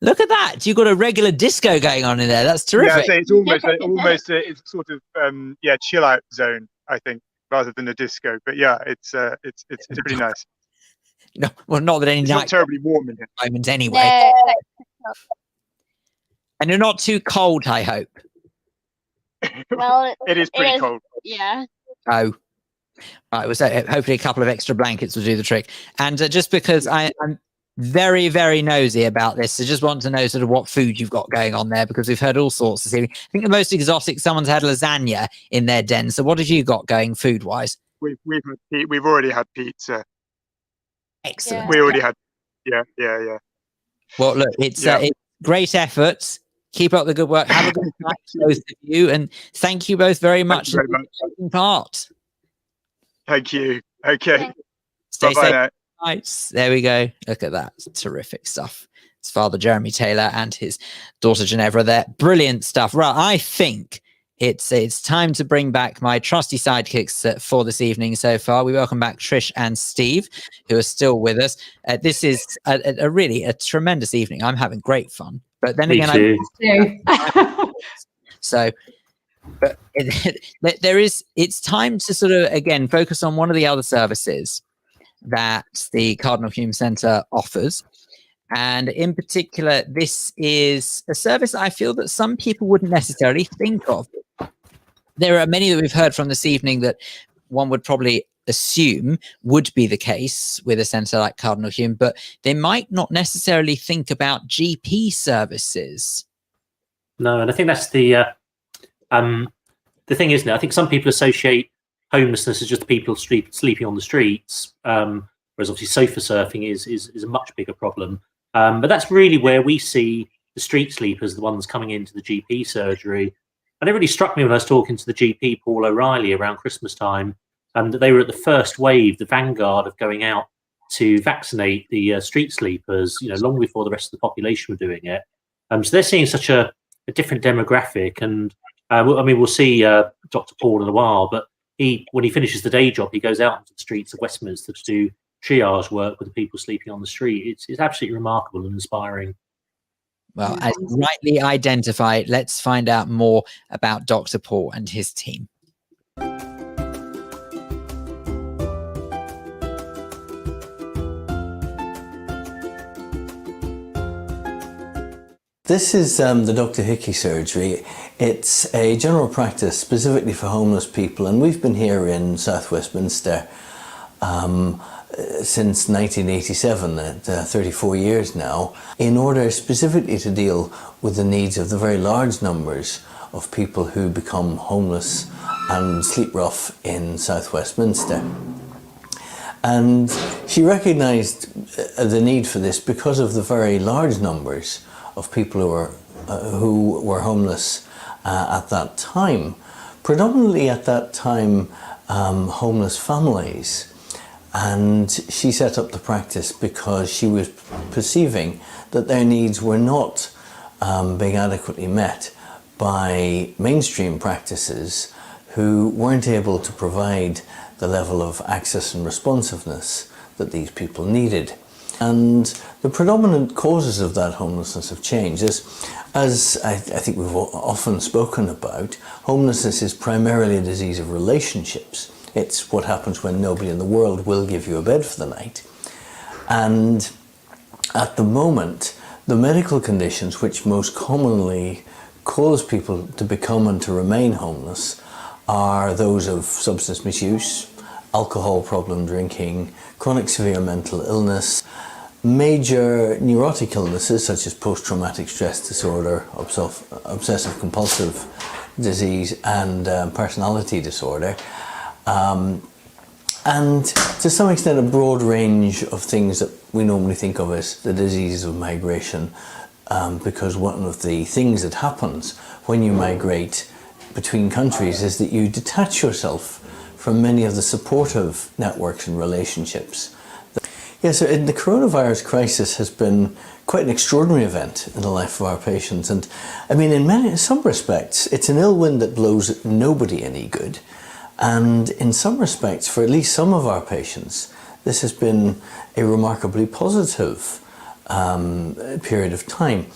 Look at that. You've got a regular disco going on in there. That's terrific. Yeah, so it's almost it's sort of chill out zone, I think, rather than a disco. But yeah, it's pretty nice. No, well, not that any It's night not terribly warm in here. moment anyway. And you're not too cold, I hope. well, It is pretty cold. Yeah. Oh. Right, well, so hopefully a couple of extra blankets will do the trick. And just because I'm very, very nosy about this, I just want to know sort of what food you've got going on there, because we've heard all sorts this evening. I think the most exotic, someone's had lasagna in their den. So what have you got going food-wise? We've already had pizza. Excellent. We already had. Yeah. Well, look, it's great efforts. Keep up the good work. Have a good night, both of you, and thank you both very much for taking part. Thank you. Okay. Stay Bye-bye safe. now. Nice. There we go. Look at that. Terrific stuff. It's Father Jeremy Taylor and his daughter Ginevra there. Brilliant stuff. Right. I think it's time to bring back my trusty sidekicks for this evening so far. We welcome back Trish and Steve, who are still with us. This is a really tremendous evening. I'm having great fun. But then Me again, too. so but it's time to sort of again focus on one of the other services that the Cardinal Hume Centre offers, and in particular this is a service I feel that some people wouldn't necessarily think of. There are many that we've heard from this evening that one would probably assume would be the case with a centre like Cardinal Hume, but they might not necessarily think about GP services. No, and I think that's the thing, isn't it? I think some people associate homelessness as just people sleeping on the streets, whereas obviously sofa surfing is a much bigger problem. But that's really where we see the street sleepers, the ones coming into the GP surgery. And it really struck me when I was talking to the GP, Paul O'Reilly, around Christmas time, that they were at the first wave, the vanguard of going out to vaccinate the street sleepers, long before the rest of the population were doing it. So they're seeing such a different demographic. And we'll see Dr. Paul in a while, but when he finishes the day job, he goes out into the streets of Westminster to do triage work with the people sleeping on the street. It's absolutely remarkable and inspiring. Well, as rightly identified, let's find out more about Dr. Paul and his team. This is the Dr. Hickey surgery. It's a general practice specifically for homeless people, and we've been here in South Westminster since 1987, 34 years now, in order specifically to deal with the needs of the very large numbers of people who become homeless and sleep rough in South Westminster. And she recognised the need for this because of the very large numbers of people who were homeless at that time. Predominantly at that time, homeless families. And she set up the practice because she was perceiving that their needs were not being adequately met by mainstream practices who weren't able to provide the level of access and responsiveness that these people needed. And the predominant causes of that homelessness have changed. As I think we've often spoken about, homelessness is primarily a disease of relationships. It's what happens when nobody in the world will give you a bed for the night. And at the moment, the medical conditions which most commonly cause people to become and to remain homeless are those of substance misuse, alcohol problem drinking, chronic severe mental illness, major neurotic illnesses such as post-traumatic stress disorder, obsessive compulsive disease, and personality disorder. And to some extent a broad range of things that we normally think of as the diseases of migration, because one of the things that happens when you migrate between countries is that you detach yourself from many of the supportive networks and relationships. Yeah, so the coronavirus crisis has been quite an extraordinary event in the life of our patients. And I mean, in some respects, it's an ill wind that blows nobody any good. And in some respects, for at least some of our patients, this has been a remarkably positive period of time.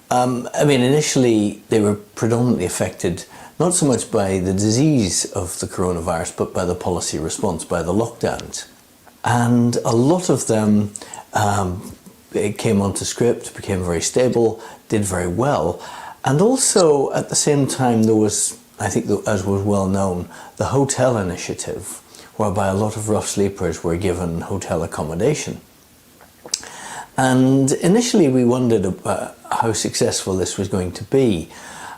I mean, initially, they were predominantly affected not so much by the disease of the coronavirus, but by the policy response, by the lockdowns. And a lot of them came onto script, became very stable, did very well. And also, at the same time, there was, I think, as was well known, the hotel initiative, whereby a lot of rough sleepers were given hotel accommodation. And initially we wondered about how successful this was going to be.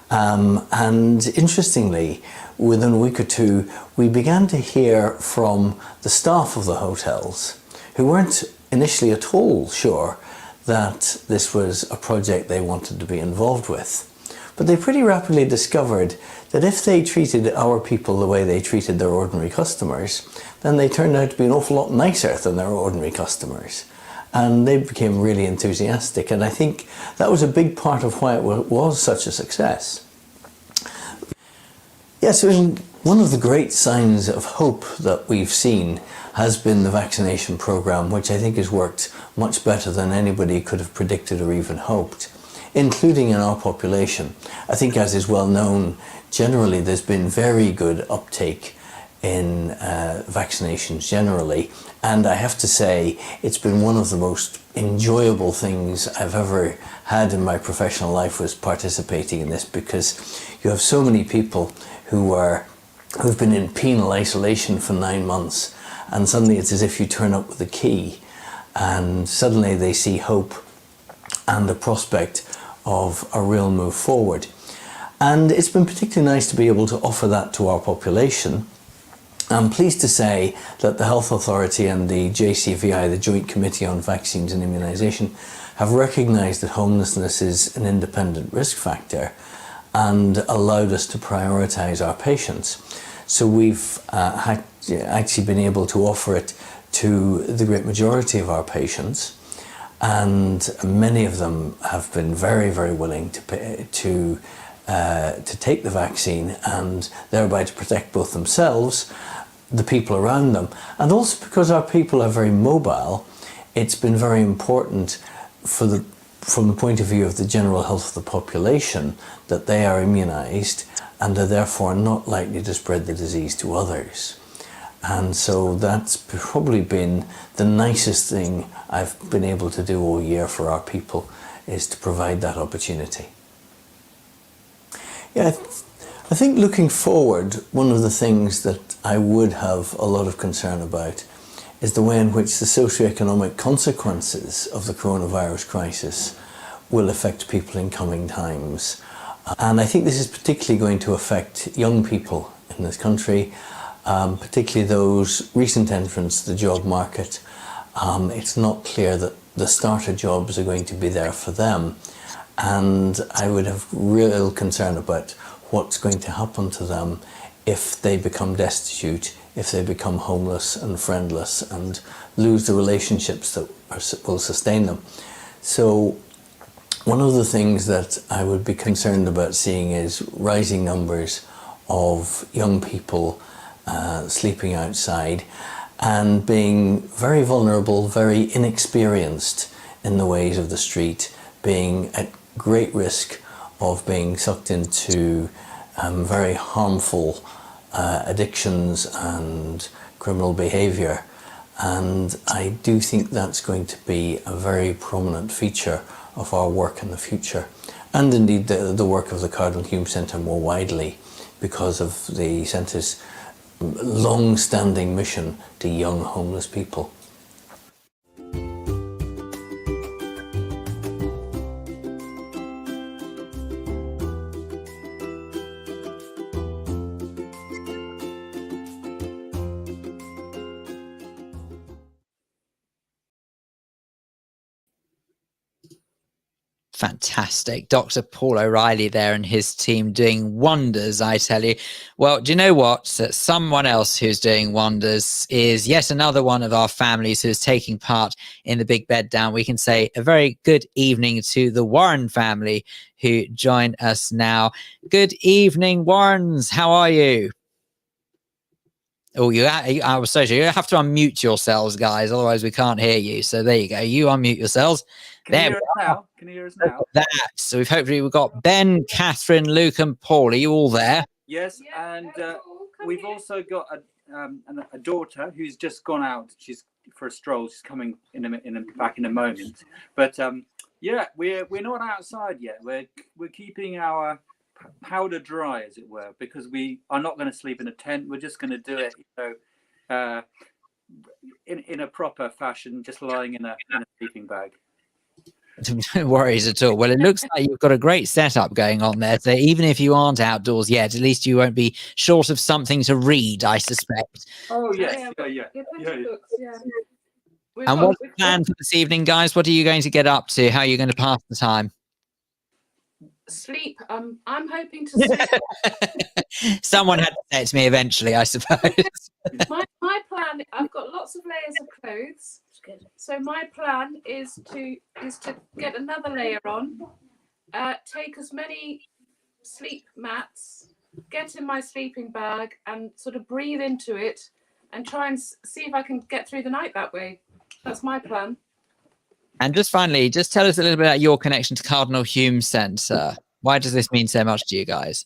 And interestingly, within a week or two, we began to hear from the staff of the hotels, who weren't initially at all sure that this was a project they wanted to be involved with. But they pretty rapidly discovered that if they treated our people the way they treated their ordinary customers, then they turned out to be an awful lot nicer than their ordinary customers. And they became really enthusiastic. And I think that was a big part of why it was such a success. Yes, one of the great signs of hope that we've seen has been the vaccination program, which I think has worked much better than anybody could have predicted or even hoped, including in our population. I think, as is well known, generally there's been very good uptake in vaccinations generally, and I have to say it's been one of the most enjoyable things I've ever had in my professional life, was participating in this, because you have so many people who've been in penal isolation for 9 months, and suddenly it's as if you turn up with a key and suddenly they see hope and the prospect of a real move forward. And it's been particularly nice to be able to offer that to our population. I'm pleased to say that the Health Authority and the JCVI, the Joint Committee on Vaccines and Immunisation, have recognised that homelessness is an independent risk factor and allowed us to prioritise our patients. So we've actually been able to offer it to the great majority of our patients, and many of them have been very, very willing to take the vaccine, and thereby to protect both themselves, the people around them, and also because our people are very mobile. It's been very important from the point of view of the general health of the population that they are immunised and are therefore not likely to spread the disease to others. And so that's probably been the nicest thing I've been able to do all year for our people, is to provide that opportunity. Yeah, I think looking forward, one of the things that I would have a lot of concern about is the way in which the socioeconomic consequences of the coronavirus crisis will affect people in coming times. And I think this is particularly going to affect young people in this country, particularly those recent entrants to the job market. It's not clear that the starter jobs are going to be there for them. And I would have real concern about what's going to happen to them if they become destitute, if they become homeless and friendless and lose the relationships that will sustain them. So one of the things that I would be concerned about seeing is rising numbers of young people sleeping outside and being very vulnerable, very inexperienced in the ways of the street, being at great risk of being sucked into very harmful addictions and criminal behaviour. And I do think that's going to be a very prominent feature of our work in the future, and indeed the work of the Cardinal Hume Centre more widely, because of the centre's long-standing mission to young homeless people. Fantastic. Dr. Paul O'Reilly there and his team doing wonders, I tell you. Well, do you know what? Someone else who's doing wonders is yet another one of our families who's taking part in the Big Bed Down. We can say a very good evening to the Warren family who join us now. Good evening, Warrens. How are you? Oh, I was so sure. You have to unmute yourselves, guys, otherwise we can't hear you. So there you go. You unmute yourselves. Can you hear us now? Can you hear us now? So we've got Ben, Catherine, Luke, and Paul. Are you all there? Yes, and we've also got a daughter who's just gone out. She's for a stroll. She's coming back in a moment. But yeah, we're not outside yet. We're keeping our powder dry, as it were, because we are not going to sleep in a tent. We're just going to do it, in a proper fashion, just lying in a sleeping bag. No worries at all. Well, it looks like you've got a great setup going on there. So even if you aren't outdoors yet, at least you won't be short of something to read, I suspect. Oh yes, yeah. And what's the plan for this evening, guys? What are you going to get up to? How are you going to pass the time? Sleep. I'm hoping to sleep. Someone had to say it to me eventually, I suppose. My plan. I've got lots of layers of clothes. So my plan is to get another layer on, take as many sleep mats, get in my sleeping bag and sort of breathe into it and try and see if I can get through the night that way. That's my plan. And just finally, just tell us a little bit about your connection to Cardinal Hume Centre. Why does this mean so much to you guys?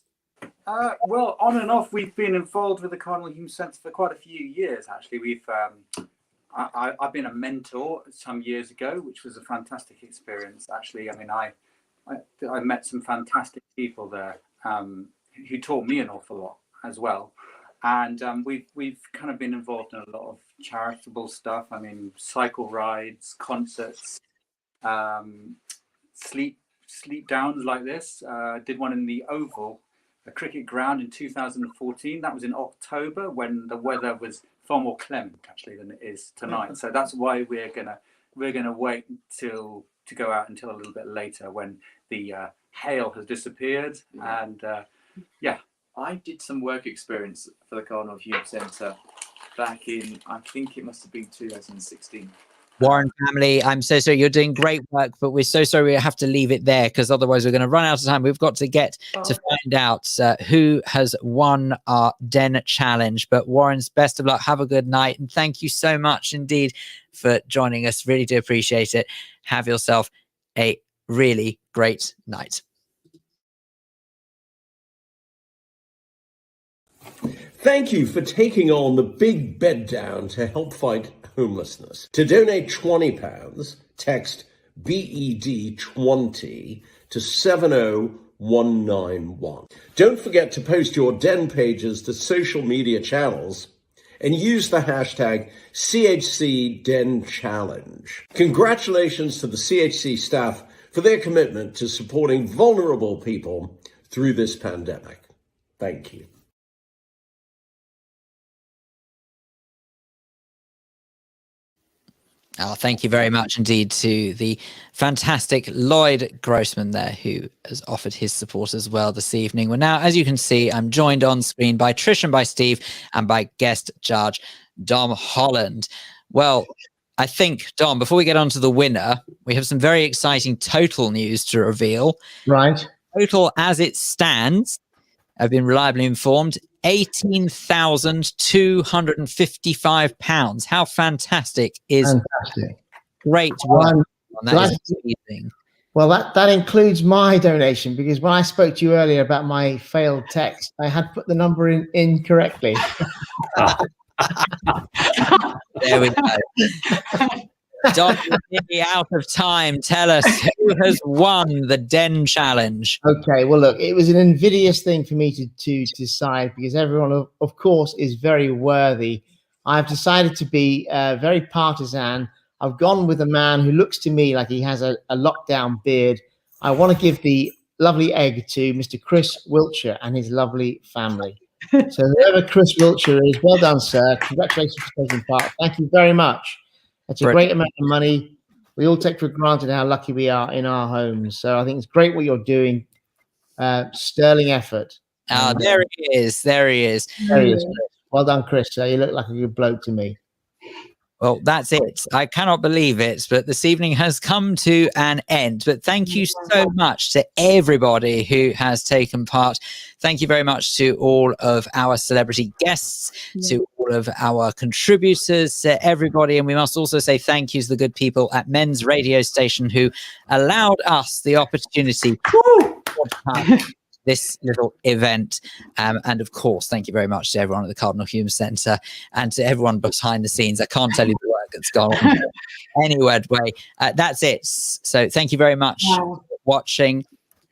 Well, on and off, we've been involved with the Cardinal Hume Centre for quite a few years, actually. I've been a mentor some years ago, which was a fantastic experience, actually. I mean, I met some fantastic people there who taught me an awful lot as well. And we've kind of been involved in a lot of charitable stuff. I mean, cycle rides, concerts, sleep downs like this. Did one in the Oval, a cricket ground in 2014. That was in October when the weather was far more clement actually than it is tonight. So that's why we're gonna wait to go out until a little bit later when the hail has disappeared. And yeah. I did some work experience for the Cardinal Hume Centre back in, I think it must have been 2016. Warren family, I'm so sorry. You're doing great work, but we're so sorry we have to leave it there because otherwise we're going to run out of time. We've got to get to find out who has won our Den Challenge. But Warren's, best of luck. Have a good night. And thank you so much indeed for joining us. Really do appreciate it. Have yourself a really great night. Thank you for taking on the Big Bed Down to help fight homelessness. To donate £20, text BED20 to 70191. Don't forget to post your Den pages to social media channels and use the hashtag CHC Den Challenge. Congratulations to the CHC staff for their commitment to supporting vulnerable people through this pandemic. Thank you. Oh, thank you very much indeed to the fantastic Lloyd Grossman there, who has offered his support as well this evening. Well, now, as you can see, I'm joined on screen by Trish and by Steve and by guest judge Dom Holland. Well, I think, Dom, before we get on to the winner, we have some very exciting total news to reveal. Right. Total as it stands, I've been reliably informed, £18,255. How fantastic is great work. That is amazing. Well, that includes my donation, because when I spoke to you earlier about my failed text, I had put the number in incorrectly. There we go. Don, we're nearly out of time. Tell us, who has won the Den Challenge? Okay, well, look, it was an invidious thing for me to decide because everyone, of course, is very worthy. I've decided to be very partisan. I've gone with a man who looks to me like he has a lockdown beard. I want to give the lovely egg to Mr. Chris Wiltshire and his lovely family. So whoever Chris Wiltshire is, well done, sir. Congratulations for taking part. Thank you very much. That's a great amount of money. We all take for granted how lucky we are in our homes. So I think it's great what you're doing. Sterling effort. Ah, there he is. There he is. There he is, Chris. Well done, Chris. You look like a good bloke to me. Well, that's it. I cannot believe it, but this evening has come to an end. But thank you so much to everybody who has taken part. Thank you very much to all of our celebrity guests, to all of our contributors, to everybody. And we must also say thank you to the good people at Men's Radio Station who allowed us the opportunity to broadcast this little event. And of course, thank you very much to everyone at the Cardinal Hume Centre and to everyone behind the scenes. I can't tell you the work that's gone on. Anyway, that's it. So thank you very much for watching.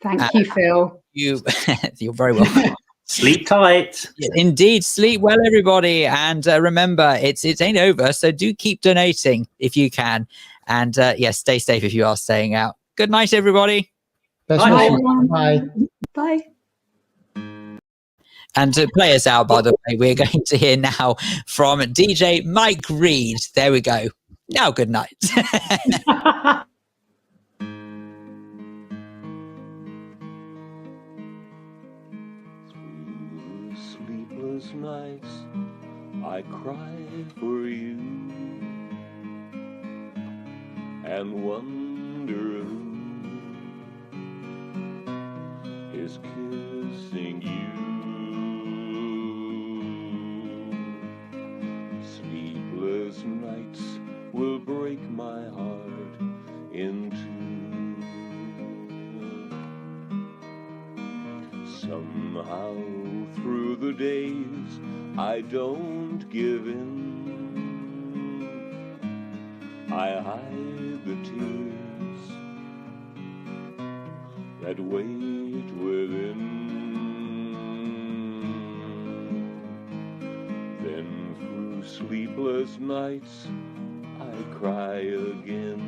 Thank you, Phil. You're very welcome. Sleep tight. Indeed, sleep well, everybody. And remember, it ain't over. So do keep donating if you can. And yes, stay safe if you are staying out. Good night, everybody. Bye. Bye. Bye. And to play us out, by the way, we're going to hear now from DJ Mike Reed. There we go. Now, good night. Through sleepless nights, I cry for you and wonder who is kissing you. Sleepless nights will break my heart in two. Somehow through the days I don't give in. I hide the tears that wait within. Then through sleepless nights I cry again.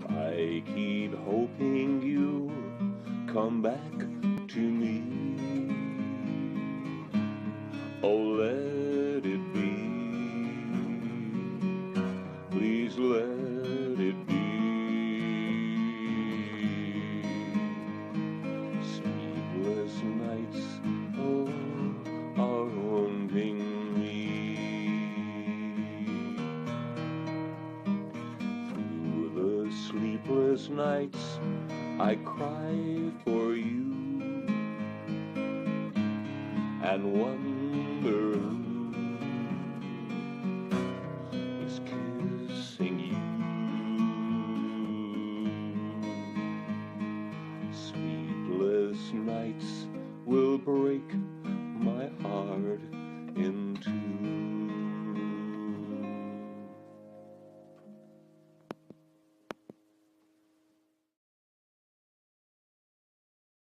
I keep hoping you'll come back to me. Oh, let it be. Please let it be. Sleepless nights, oh, are haunting me. Through the sleepless nights, I cry for you and wonder who is kissing you. Sleepless nights will break my heart in